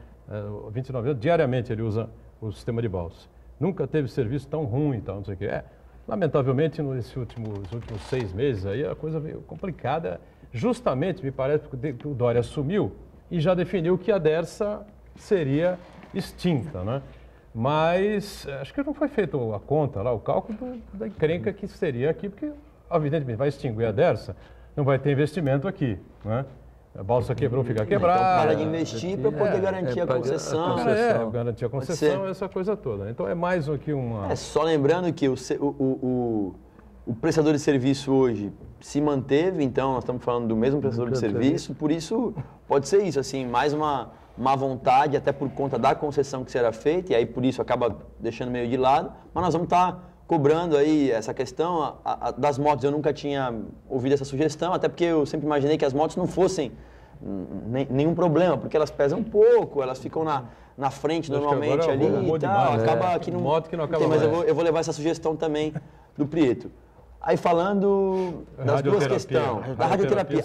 29 anos, diariamente ele usa o sistema de balsa. Nunca teve serviço tão ruim e tal, não sei o quê. Lamentavelmente, nos últimos 6 meses aí, a coisa veio complicada. Justamente, me parece, que o Dória assumiu e já definiu que a Dersa seria extinta, né? Mas acho que não foi feita a conta lá, o cálculo da encrenca que seria aqui, porque evidentemente vai extinguir a Dersa, não vai ter investimento aqui, né? A balsa quebrou, fica quebrada. Então para de investir para poder garantir a concessão. Garantir a concessão, essa coisa toda. Então é mais do que uma... Só lembrando que o prestador de serviço hoje se manteve, então nós estamos falando do mesmo prestador de serviço, por isso pode ser isso, assim, mais uma má vontade, até por conta da concessão que será feita, e aí por isso acaba deixando meio de lado, mas nós vamos estar cobrando aí essa questão das motos. Eu nunca tinha ouvido essa sugestão, até porque eu sempre imaginei que as motos não fossem nenhum problema, porque elas pesam pouco, elas ficam na frente normalmente ali e tal, acaba que não... Moto que não acaba tem, mas eu vou levar essa sugestão também do Prieto. Aí falando das 2 questões, da radioterapia,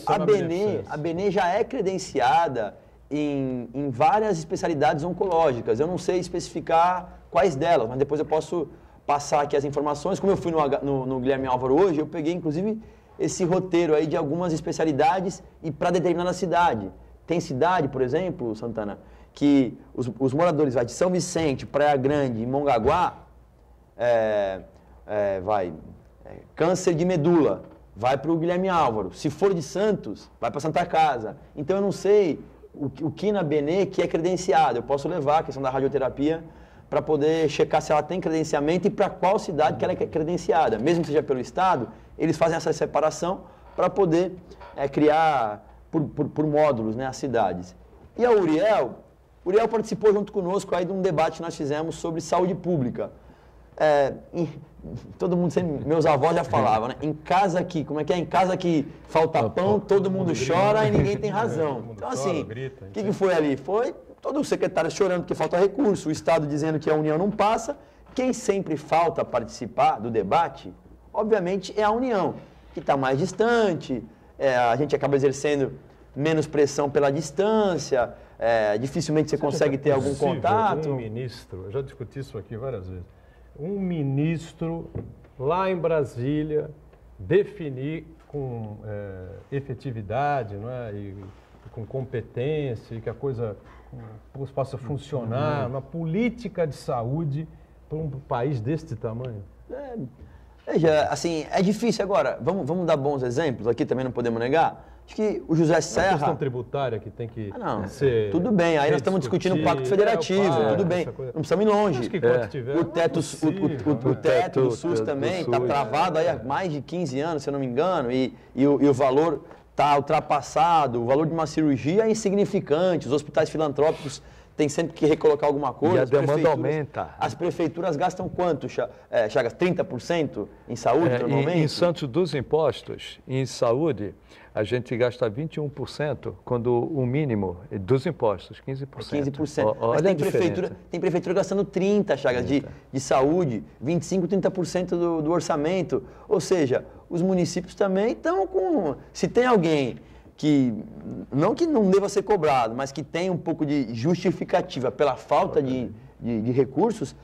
a Benê já é credenciada em várias especialidades oncológicas. Eu não sei especificar quais delas, mas depois eu posso passar aqui as informações. Como eu fui no Guilherme Álvaro hoje, eu peguei inclusive esse roteiro aí de algumas especialidades e para determinada cidade. Tem cidade, por exemplo, Santana, que os moradores de São Vicente, Praia Grande e Mongaguá, câncer de medula, vai para o Guilherme Álvaro. Se for de Santos, vai para Santa Casa. Então eu não sei o Quina Benê, que é credenciado. Eu posso levar a questão da radioterapia para poder checar se ela tem credenciamento e para qual cidade que ela é credenciada. Mesmo que seja pelo Estado, eles fazem essa separação para poder criar por módulos, né, as cidades. E a Uriel participou junto conosco aí de um debate que nós fizemos sobre saúde pública. Todo mundo sempre, meus avós já falavam, né? Em casa que, como é que é? Em casa que falta pão, todo mundo chora e ninguém tem razão. Então, assim, o que foi ali? Foi todo o secretário chorando porque falta recurso, o Estado dizendo que a União não passa. Quem sempre falta participar do debate, obviamente, é a União, que está mais distante, a gente acaba exercendo menos pressão pela distância, dificilmente você consegue ter algum contato. Um ministro, eu já discuti isso aqui várias vezes, um ministro lá em Brasília definir com efetividade, não é? E com competência, e que a coisa possa funcionar, uma política de saúde para um país deste tamanho? Veja, assim, é difícil agora. Vamos dar bons exemplos, aqui também não podemos negar. Acho que o José Serra... A questão tributária que tem que ser... Tudo bem, aí nós estamos discutindo o Pacto Federativo, tudo bem, não precisamos ir longe. Acho que quando tiver, o teto do SUS também está travado aí há mais de 15 anos, se eu não me engano, e o valor está ultrapassado, o valor de uma cirurgia é insignificante, os hospitais filantrópicos têm sempre que recolocar alguma coisa. E a demanda aumenta. As prefeituras gastam quanto, Chagas? 30% em saúde, normalmente? Em Santos, dos impostos, em saúde, a gente gasta 21%, quando o mínimo dos impostos, 15%. 15%. Olha, mas tem prefeitura gastando 30%, Chagas, de saúde, 25%, 30% do orçamento. Ou seja, os municípios também estão com... Se tem alguém que não deva ser cobrado, mas que tem um pouco de justificativa pela falta de recursos,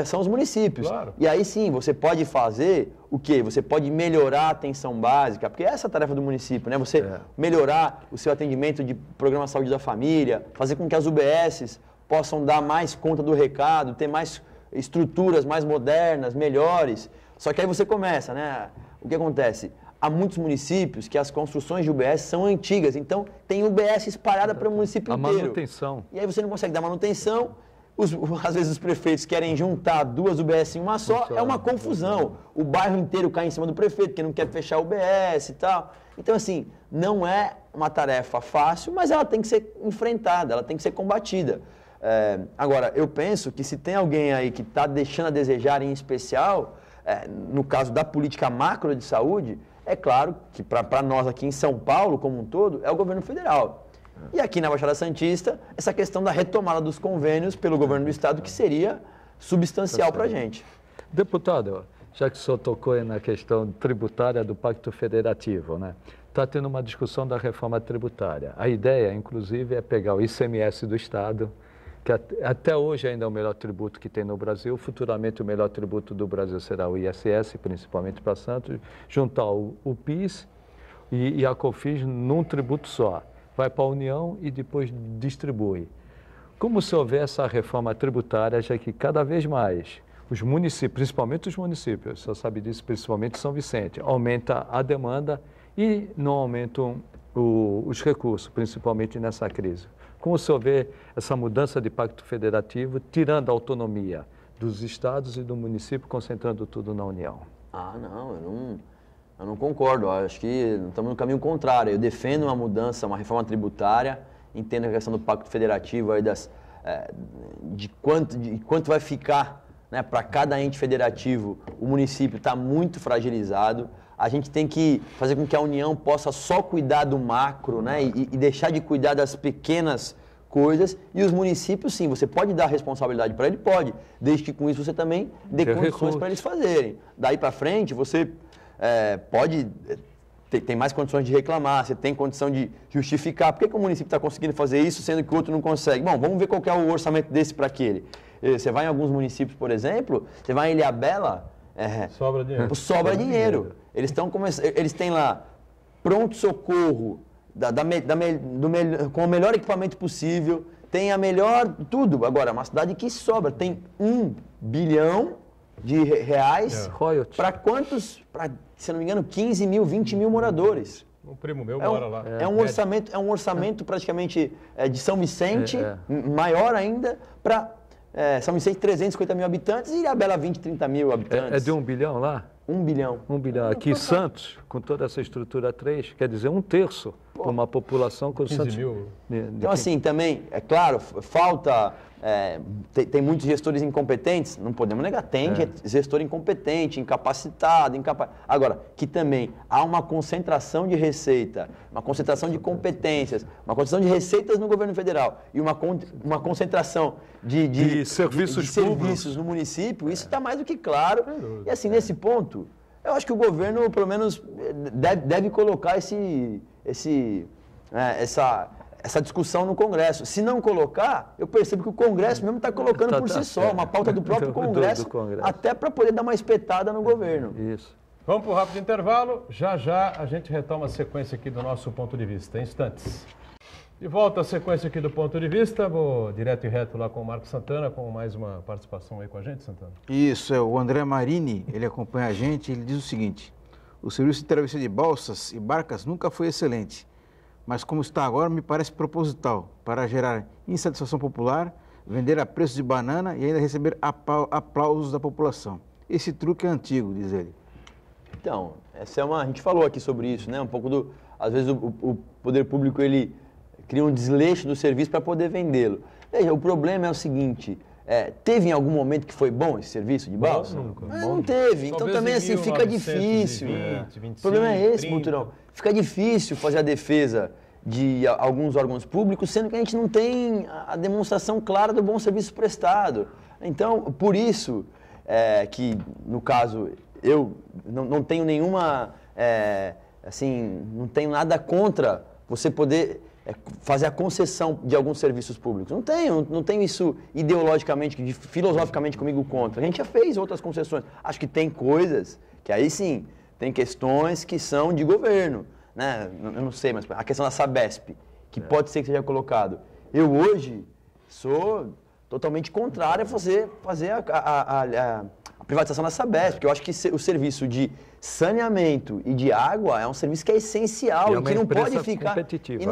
são os municípios. Claro. E aí sim, você pode fazer o quê? Você pode melhorar a atenção básica, porque essa é a tarefa do município, né? Você melhorar o seu atendimento de programa de saúde da família, fazer com que as UBSs possam dar mais conta do recado, ter mais estruturas mais modernas, melhores. Só que aí você começa, né? O que acontece? Há muitos municípios que as construções de UBS são antigas, então tem UBS espalhada para o município inteiro. A manutenção. E aí você não consegue dar manutenção, às vezes os prefeitos querem juntar duas UBS em uma só, é uma confusão. O bairro inteiro cai em cima do prefeito, porque não quer fechar a UBS e tal. Então, assim, não é uma tarefa fácil, mas ela tem que ser enfrentada, ela tem que ser combatida. Agora, eu penso que se tem alguém aí que está deixando a desejar, em especial, no caso da política macro de saúde, é claro que para nós aqui em São Paulo, como um todo, é o governo federal. E aqui na Baixada Santista, essa questão da retomada dos convênios pelo governo do Estado, que seria substancial para a gente. Deputado, já que o senhor tocou aí na questão tributária do Pacto Federativo, né? Está tendo uma discussão da reforma tributária. A ideia, inclusive, é pegar o ICMS do Estado, que até hoje ainda é o melhor tributo que tem no Brasil. Futuramente o melhor tributo do Brasil será o ISS, principalmente para Santos, juntar o PIS e a COFINS num tributo só. Vai para a União e depois distribui. Como se houver essa reforma tributária, já que cada vez mais os municípios, principalmente os municípios, só sabe disso, principalmente São Vicente, aumenta a demanda e não aumentam os recursos, principalmente nessa crise. Como se houver essa mudança de pacto federativo, tirando a autonomia dos estados e do município, concentrando tudo na União? Não, eu não concordo. Eu acho que estamos no caminho contrário. Eu defendo uma mudança, uma reforma tributária, entendo a questão do pacto federativo, aí de quanto vai ficar, né, para cada ente federativo. O município está muito fragilizado. A gente tem que fazer com que a União possa só cuidar do macro, né, e deixar de cuidar das pequenas coisas. E os municípios, sim, você pode dar responsabilidade para ele? Pode, desde que com isso você também dê condições para eles fazerem. Daí para frente, você pode... Tem mais condições de reclamar, você tem condição de justificar. Por que o município está conseguindo fazer isso, sendo que o outro não consegue? Bom, vamos ver qual que é o orçamento desse para aquele. Você vai em alguns municípios, por exemplo, você vai em Ilhabela... Sobra dinheiro. Sobra dinheiro. Eles têm lá pronto-socorro, com o melhor equipamento possível, tem a melhor... Tudo. Agora, é uma cidade que sobra. Tem R$1 bilhão para quantos... se eu não me engano, 15 mil, 20 mil moradores. Um primo meu mora lá. É um orçamento praticamente de São Vicente, maior ainda, para São Vicente 350 mil habitantes e Ilhabela 20, 30 mil habitantes. É de 1 bilhão lá? 1 bilhão. 1 bilhão. Aqui em Santos, com toda essa estrutura 3, quer dizer, 1/3 para uma população com 15 Santos. mil. Então, assim, também, é claro, falta. Tem muitos gestores incompetentes, não podemos negar. Tem gestor incompetente, incapacitado, Agora, que também há uma concentração de receita, uma concentração de competências, uma concentração de receitas no governo federal e uma concentração de serviços no município, isso está mais do que claro. E, assim, nesse ponto, eu acho que o governo, pelo menos, deve colocar essa discussão no Congresso. Se não colocar, eu percebo que o Congresso mesmo está colocando por si só, uma pauta do próprio Congresso, até para poder dar uma espetada no governo. Isso. Vamos para o rápido intervalo. Já já a gente retoma a sequência aqui do nosso ponto de vista. Em instantes. De volta à sequência aqui do ponto de vista. Vou direto e reto lá com o Marcos Santana, com mais uma participação aí com a gente, Santana. Isso, o André Marini, ele acompanha a gente, ele diz o seguinte: o serviço de travessia de balsas e barcas nunca foi excelente, mas como está agora me parece proposital para gerar insatisfação popular, vender a preço de banana e ainda receber aplausos da população. Esse truque é antigo, diz ele. Então, a gente falou aqui sobre isso, né? Um pouco às vezes o poder público ele cria um desleixo do serviço para poder vendê-lo. Veja, o problema é o seguinte: teve em algum momento que foi bom esse serviço de balsa? Não teve. Então também assim fica difícil. 25, o problema é esse, 30. Muturão. Fica difícil fazer a defesa de alguns órgãos públicos, sendo que a gente não tem a demonstração clara do bom serviço prestado. Então, por isso que, no caso, eu não tenho nenhuma, não tenho nada contra você poder fazer a concessão de alguns serviços públicos. Não tenho isso ideologicamente, filosoficamente comigo contra. A gente já fez outras concessões. Acho que tem coisas que aí sim, tem questões que são de governo, né? Eu não sei, mas a questão da Sabesp, que pode ser que seja colocado. Eu hoje sou totalmente contrário a fazer a privatização da Sabesp, porque eu acho que o serviço de saneamento e de água é um serviço que é essencial e que não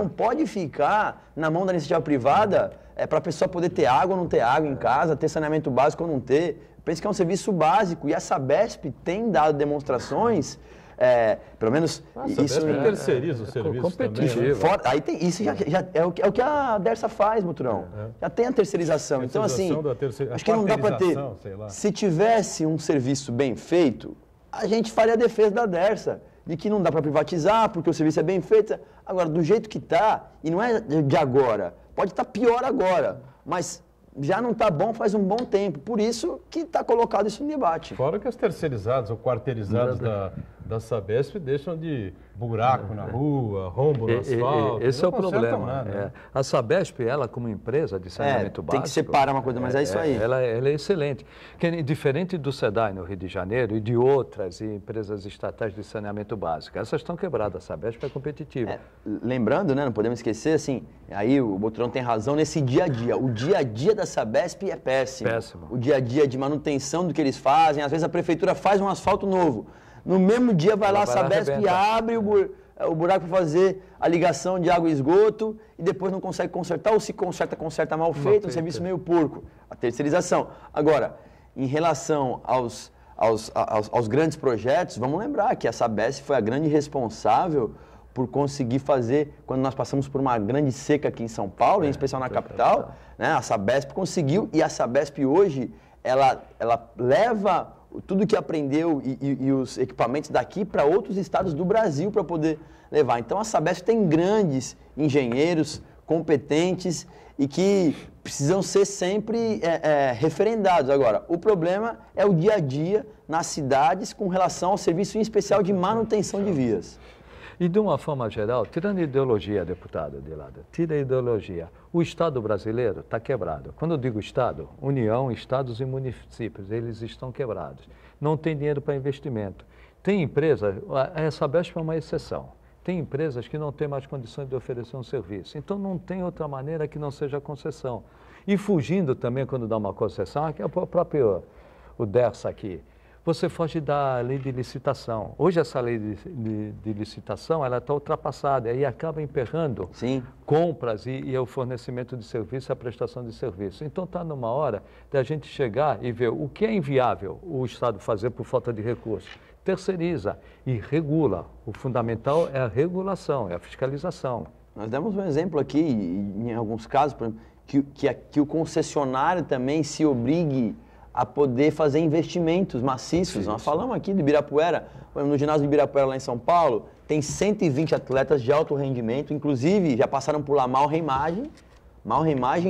pode ficar na mão da iniciativa privada para a pessoa poder ter água ou não ter água em casa, ter saneamento básico ou não ter. Eu penso que é um serviço básico e a Sabesp tem dado demonstrações, pelo menos isso terceiriza o serviço competitivo. Também, né? Aí tem isso, já é o que a Dersa faz, Muturão. Já tem a terceirização. Então, assim, acho que não dá para ter. Se tivesse um serviço bem feito, a gente faria a defesa da Dersa, de que não dá para privatizar, porque o serviço é bem feito. Agora, do jeito que está, e não é de agora, pode estar pior agora, mas já não está bom faz um bom tempo. Por isso que está colocado isso em debate. Fora que as terceirizadas ou quarteirizadas da Sabesp deixam de buraco na rua, rombo no asfalto. Esse é o problema. Nada. A Sabesp, ela como empresa de saneamento básico... Tem que separar uma coisa, mas é isso aí. Ela é excelente. Diferente do SEDAI no Rio de Janeiro e de outras empresas estatais de saneamento básico. Essas estão quebradas, a Sabesp é competitiva. Lembrando, né, não podemos esquecer, assim, aí o Boturão tem razão nesse dia a dia. O dia a dia da Sabesp é péssimo. O dia a dia de manutenção do que eles fazem. Às vezes a prefeitura faz um asfalto novo. No mesmo dia vai lá a Sabesp e abre o buraco para fazer a ligação de água e esgoto e depois não consegue consertar, ou se conserta mal feito, um serviço meio porco. A terceirização. Agora, em relação aos grandes projetos, vamos lembrar que a Sabesp foi a grande responsável por conseguir fazer, quando nós passamos por uma grande seca aqui em São Paulo, em especial na capital, né, a Sabesp conseguiu, e a Sabesp hoje, ela leva tudo que aprendeu e os equipamentos daqui para outros estados do Brasil para poder levar. Então a Sabesp tem grandes engenheiros competentes e que precisam ser sempre referendados. Agora, o problema é o dia a dia nas cidades com relação ao serviço em especial de manutenção de vias. E de uma forma geral, tirando a ideologia, deputado Adilada, tira a ideologia. O Estado brasileiro está quebrado. Quando eu digo Estado, União, Estados e municípios, eles estão quebrados. Não tem dinheiro para investimento. Tem empresa, a Sabesp é uma exceção. Tem empresas que não têm mais condições de oferecer um serviço. Então não tem outra maneira que não seja concessão. E fugindo também, quando dá uma concessão, aqui é o próprio o Dersa aqui. você foge da lei de licitação. Hoje essa lei de licitação ela está ultrapassada e acaba emperrando Sim. compras e o fornecimento de serviço, a prestação de serviço. Então está numa hora da gente chegar e ver o que é inviável o Estado fazer por falta de recursos. Terceiriza e regula. O fundamental é a regulação, é a fiscalização. Nós demos um exemplo aqui, em alguns casos, por exemplo, que o concessionário também se obrigue a poder fazer investimentos maciços. Nós falamos aqui do Ibirapuera, no ginásio do Ibirapuera lá em São Paulo, tem 120 atletas de alto rendimento, inclusive já passaram por lá Mal Imagem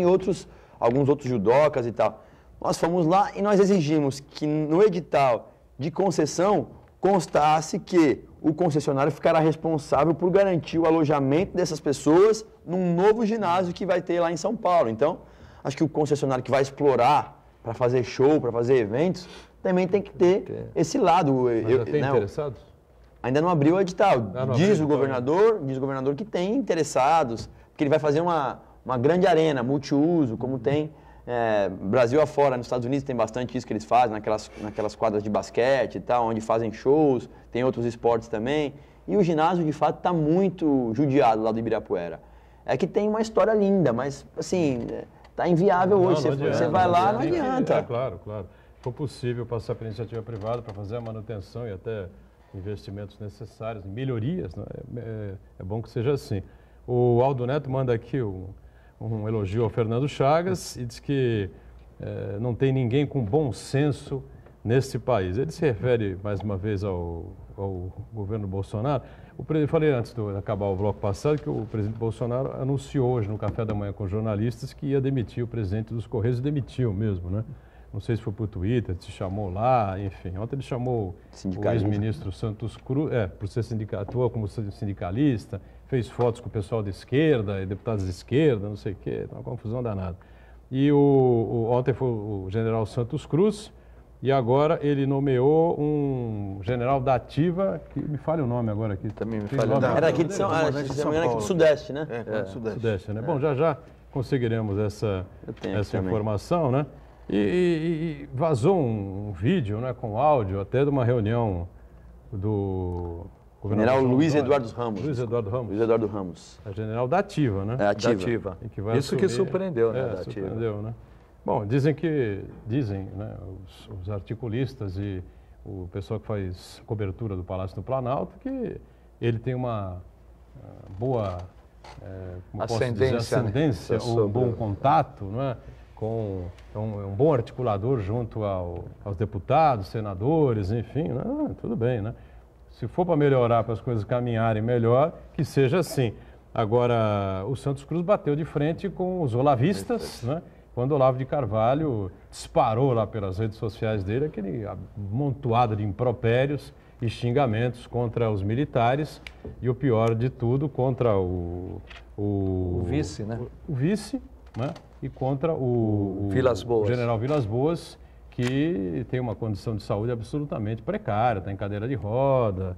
e alguns outros judocas e tal. Nós fomos lá e nós exigimos que no edital de concessão constasse que o concessionário ficará responsável por garantir o alojamento dessas pessoas num novo ginásio que vai ter lá em São Paulo. Então, acho que o concessionário que vai explorar para fazer show, para fazer eventos, também tem que ter esse lado. Mas já tem interessados? Ainda não abriu o edital. Diz o governador que tem interessados, porque ele vai fazer uma grande arena, multiuso, como tem Brasil afora, nos Estados Unidos tem bastante isso que eles fazem, naquelas quadras de basquete e tal, onde fazem shows, tem outros esportes também. E o ginásio, de fato, está muito judiado lá do Ibirapuera. É que tem uma história linda, mas, assim, está inviável hoje. Você vai lá, não adianta. Claro. Se for possível passar para a iniciativa privada para fazer a manutenção e até investimentos necessários, melhorias, né? É bom que seja assim. O Aldo Neto manda aqui um elogio ao Fernando Chagas e diz que não tem ninguém com bom senso nesse país. Ele se refere, mais uma vez, ao governo Bolsonaro. Eu falei antes de acabar o bloco passado que o presidente Bolsonaro anunciou hoje no café da manhã com jornalistas que ia demitir o presidente dos Correios e demitiu mesmo, né? Não sei se foi por Twitter, se chamou lá, enfim. Ontem ele chamou o ex-ministro Santos Cruz, por ser atua como sindicalista, fez fotos com o pessoal de esquerda, e deputados de esquerda, não sei o quê, uma confusão danada. E ontem foi o general Santos Cruz, e agora ele nomeou um general da ativa, que me falha o nome agora aqui. Também me falha o nome. Era aqui de São Paulo, aqui do Sudeste, né? Sudeste, né? Bom, já conseguiremos essa informação, né? E vazou um vídeo, né, com áudio, até de uma reunião do general Luiz Eduardo Ramos. Luiz Eduardo Ramos. É general da ativa, né? Ativa. Isso que surpreendeu, né? Surpreendeu, né? Bom, dizem, né, os articulistas e o pessoal que faz cobertura do Palácio do Planalto, que ele tem uma boa ascendência, né? Um bom contato, não é? Um bom articulador junto aos deputados, senadores, enfim, né? Tudo bem, né? Se for para melhorar, para as coisas caminharem melhor, que seja assim. Agora, o Santos Cruz bateu de frente com os olavistas, né? Quando o Olavo de Carvalho disparou lá pelas redes sociais dele aquele amontoado de impropérios e xingamentos contra os militares e o pior de tudo, contra o vice, né? O vice, né? E contra o general Vilas Boas, que tem uma condição de saúde absolutamente precária, está em cadeira de roda,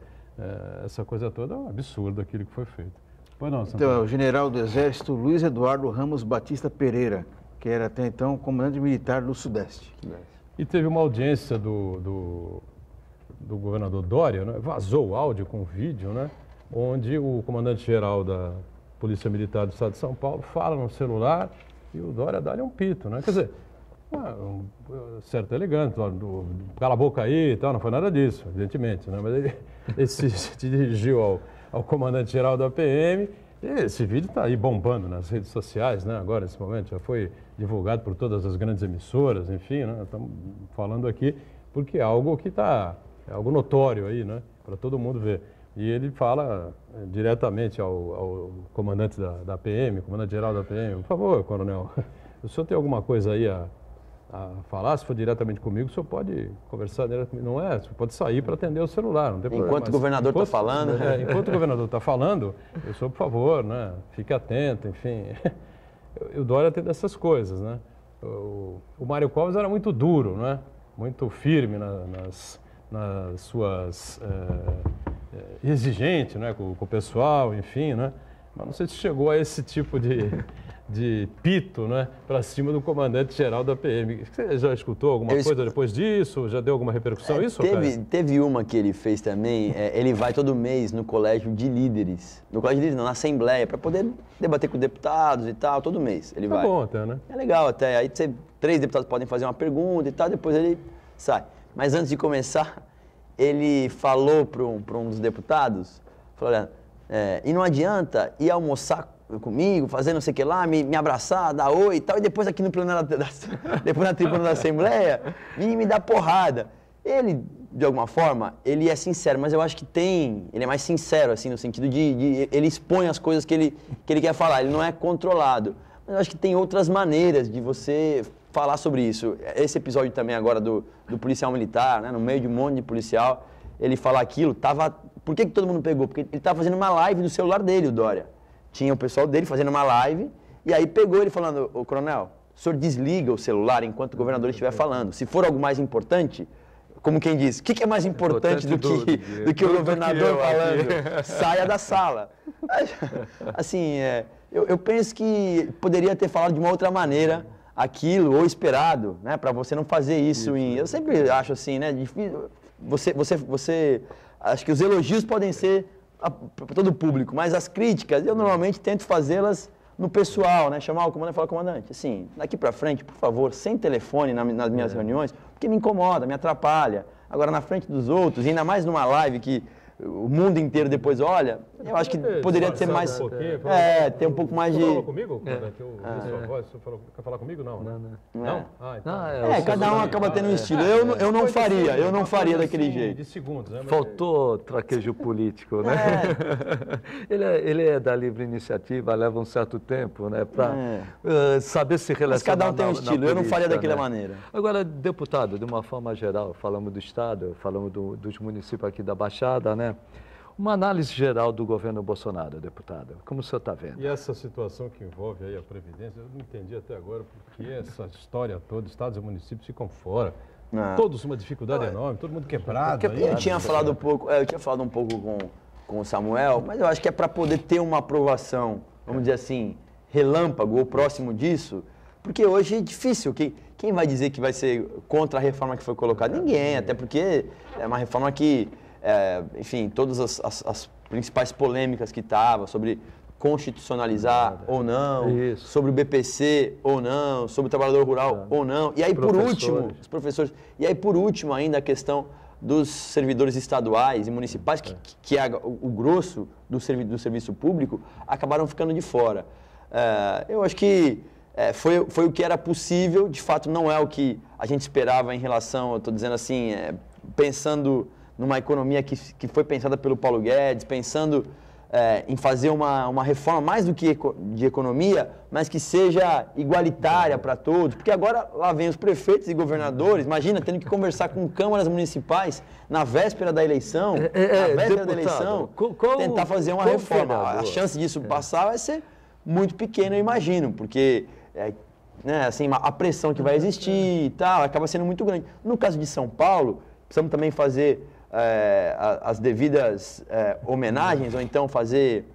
essa coisa toda é um absurdo aquilo que foi feito. Pois não, então, é o general do Exército Luiz Eduardo Ramos Batista Pereira, que era até então comandante militar do Sudeste. E teve uma audiência do governador Dória, né? Vazou o áudio com o vídeo, né? Onde o comandante-geral da Polícia Militar do Estado de São Paulo fala no celular e o Dória dá-lhe um pito, né? Quer dizer, certo elegante, cala a boca aí e tal, não foi nada disso, evidentemente, né? Mas ele se dirigiu ao comandante-geral da PM. Esse vídeo está aí bombando nas redes sociais, né? Agora, nesse momento, já foi divulgado por todas as grandes emissoras, enfim, né? Estamos falando aqui porque é algo que é algo notório aí, né? Para todo mundo ver. E ele fala diretamente ao comandante da PM, comandante-geral da PM, por favor, coronel, o senhor tem alguma coisa aí a falar? Se for diretamente comigo, o senhor pode conversar diretamente. Não é? O senhor pode sair para atender o celular, não tem problema. Enquanto o governador está falando. Enquanto o governador está falando, o senhor, por favor, né? Fique atento, enfim. O Dória tem dessas coisas, né? O Mário Covas era muito duro, né? Muito firme nas suas... exigente, né? Com o pessoal, enfim, né? Mas não sei se chegou a esse tipo de pito, né, para cima do comandante-geral da PM. Você já escutou alguma coisa depois disso? Já deu alguma repercussão isso, teve uma que ele fez também, ele vai todo mês no colégio de líderes. No colégio de líderes não, na Assembleia, para poder debater com deputados e tal, todo mês ele vai. Tá bom até, né? É legal até, aí 3 deputados podem fazer uma pergunta e tal, depois ele sai. Mas antes de começar, ele falou para um dos deputados, falou, olha, e não adianta ir almoçar comigo, fazer não sei o que lá, me abraçar, dar oi e tal, e depois aqui no plenário, depois na tribuna da Assembleia, vir me dar porrada. Ele, de alguma forma, ele é sincero, mas eu acho que ele é mais sincero, assim, no sentido de ele expõe as coisas que ele quer falar, ele não é controlado. Mas eu acho que tem outras maneiras de você falar sobre isso. Esse episódio também agora do policial militar, né, no meio de um monte de policial, ele falar aquilo, por que todo mundo pegou? Porque ele estava fazendo uma live do celular dele, o Dória. Tinha o pessoal dele fazendo uma live, e aí pegou ele falando, ô coronel, o senhor desliga o celular enquanto o governador estiver falando. Se for algo mais importante, como quem diz, o que é mais importante do que o governador falando? Saia da sala. Assim, eu penso que poderia ter falado de uma outra maneira aquilo, ou esperado, né, para você não fazer isso. Eu sempre acho assim, né, difícil, acho que os elogios podem ser para todo o público, mas as críticas, eu normalmente tento fazê-las no pessoal, né? Chamar o comandante e falar, comandante, assim, daqui para frente, por favor, sem telefone nas minhas reuniões, porque me incomoda, me atrapalha. Agora, na frente dos outros, e ainda mais numa live que o mundo inteiro depois olha, eu acho que poderia ser mais... ter um pouco mais de... Você falou comigo, comandante? Eu ouvi sua voz, você quer falar comigo? Não. Não? Então. Cada um acaba tendo um estilo. Eu não faria daquele jeito. De segundos, né? Faltou traquejo político, né? Ele é da livre iniciativa, leva um certo tempo, né? Para saber se relacionar. Mas cada um tem um estilo, eu não faria daquela maneira. Agora, deputado, de uma forma geral, falamos do Estado, falamos dos municípios aqui da Baixada, né? Uma análise geral do governo Bolsonaro, deputado, como o senhor está vendo? E essa situação que envolve aí a Previdência, eu não entendi até agora porque essa história toda, estados e municípios ficam fora. Todos uma dificuldade enorme, todo mundo quebrado. Eu tinha falado um pouco, com o Samuel, mas eu acho que é para poder ter uma aprovação, vamos dizer assim, relâmpago ou próximo disso, porque hoje é difícil. Quem vai dizer que vai ser contra a reforma que foi colocada? Ninguém, até porque é uma reforma que... enfim, todas as principais polêmicas que estavam sobre constitucionalizar ou não, sobre o BPC ou não, sobre o trabalhador rural ou não. E aí, por último, os professores. E aí, por último, ainda a questão dos servidores estaduais e municipais, que é o grosso do serviço público, acabaram ficando de fora. Eu acho que foi o que era possível, de fato não é o que a gente esperava em relação, eu estou dizendo assim, pensando numa economia que foi pensada pelo Paulo Guedes, pensando em fazer uma reforma mais do que de economia, mas que seja igualitária para todos, porque agora lá vem os prefeitos e governadores, imagina, tendo que conversar com câmaras municipais na véspera da eleição, tentar fazer uma reforma. A chance disso passar vai ser muito pequena, eu imagino, porque assim, a pressão que vai existir e tal, acaba sendo muito grande. No caso de São Paulo, precisamos também fazer as devidas homenagens, ou então fazer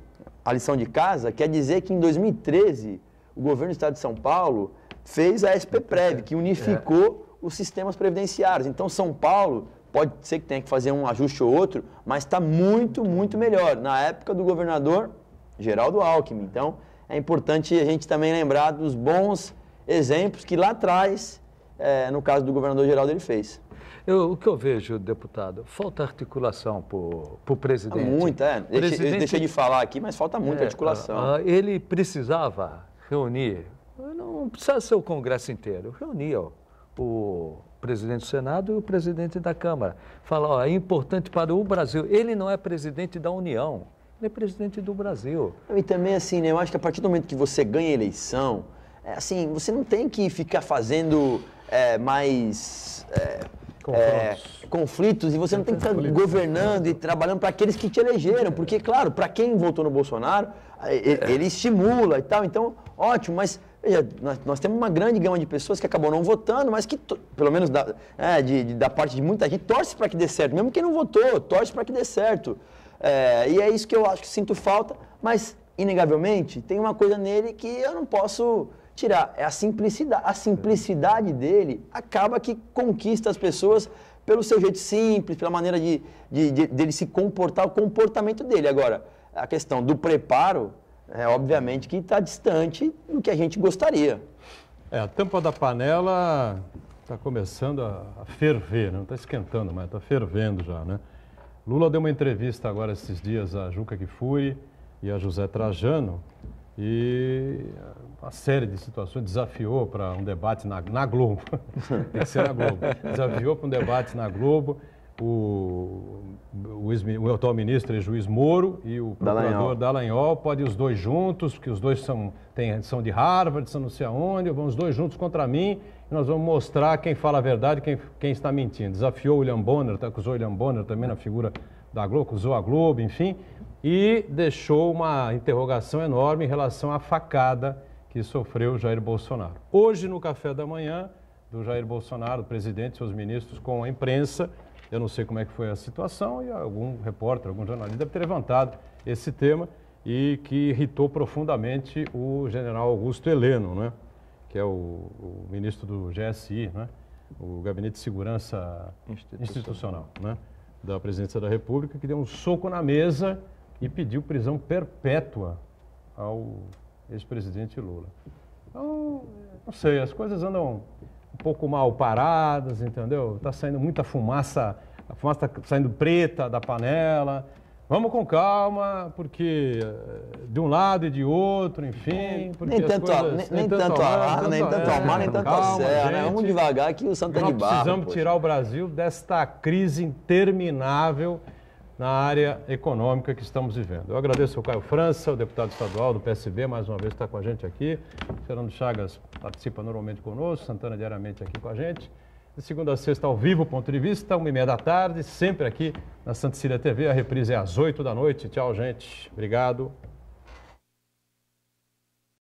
a lição de casa, quer dizer que em 2013 o governo do estado de São Paulo fez a SPPrev, que unificou os sistemas previdenciários. Então São Paulo, pode ser que tenha que fazer um ajuste ou outro, mas está muito, muito melhor, na época do governador Geraldo Alckmin. Então é importante a gente também lembrar dos bons exemplos que lá atrás, no caso do governador Geraldo, ele fez. O que eu vejo, deputado, falta articulação para o presidente. Muita, deixei de falar aqui, mas falta muita articulação. Ele precisava reunir, não precisa ser o Congresso inteiro, reunir o presidente do Senado e o presidente da Câmara. Fala, é importante para o Brasil. Ele não é presidente da União, ele é presidente do Brasil. E também, assim, né, eu acho que a partir do momento que você ganha a eleição, assim, você não tem que ficar fazendo mais... conflitos, e você não tem que ficar governando e trabalhando para aqueles que te elegeram, porque, claro, para quem votou no Bolsonaro, ele estimula e tal, então, ótimo, mas veja, nós temos uma grande gama de pessoas que acabam não votando, mas que, pelo menos da parte de muita gente, torce para que dê certo, mesmo quem não votou, torce para que dê certo. E é isso que eu acho que sinto falta, mas inegavelmente, tem uma coisa nele que eu não posso tirar, é a simplicidade. A simplicidade dele acaba que conquista as pessoas pelo seu jeito simples, pela maneira dele se comportar, o comportamento dele. Agora, a questão do preparo, obviamente que está distante do que a gente gostaria. A tampa da panela está começando a ferver, não está esquentando, mas está fervendo já, né? Lula deu uma entrevista agora esses dias a Juca Kfouri e a José Trajano e uma série de situações desafiou para um debate na Globo, tem que ser na Globo, desafiou para um debate na Globo o atual ministro e juiz Moro e o procurador Dallagnol, pode os dois juntos, porque os dois são de Harvard, são não sei aonde, vão os dois juntos contra mim e nós vamos mostrar quem fala a verdade e quem está mentindo. Desafiou o William Bonner, acusou o William Bonner também na figura da Globo, acusou a Globo, enfim, e deixou uma interrogação enorme em relação à facada que sofreu Jair Bolsonaro. Hoje, no café da manhã do Jair Bolsonaro, o presidente e seus ministros com a imprensa, eu não sei como é que foi a situação e algum repórter, algum jornalista deve ter levantado esse tema e que irritou profundamente o general Augusto Heleno, né? Que é o ministro do GSI, né? O Gabinete de Segurança Institucional, né? Da Presidência da República, que deu um soco na mesa e pediu prisão perpétua ao ex-presidente Lula. Então, não sei, as coisas andam um pouco mal paradas, entendeu? Está saindo muita fumaça, a fumaça está saindo preta da panela. Vamos com calma, porque de um lado e de outro, enfim... Nem tanto ao mar, nem tanto ao céu, né? Vamos devagar que o santo é de barro. Nós precisamos tirar o Brasil desta crise interminável na área econômica que estamos vivendo. Eu agradeço ao Caio França, o deputado estadual do PSB, mais uma vez está com a gente aqui. Fernando Chagas participa normalmente conosco, Santana diariamente aqui com a gente. De segunda a sexta, ao vivo, ponto de vista, 1h30 da tarde, sempre aqui na Santa Cecília TV. A reprise é às 8 da noite. Tchau, gente. Obrigado.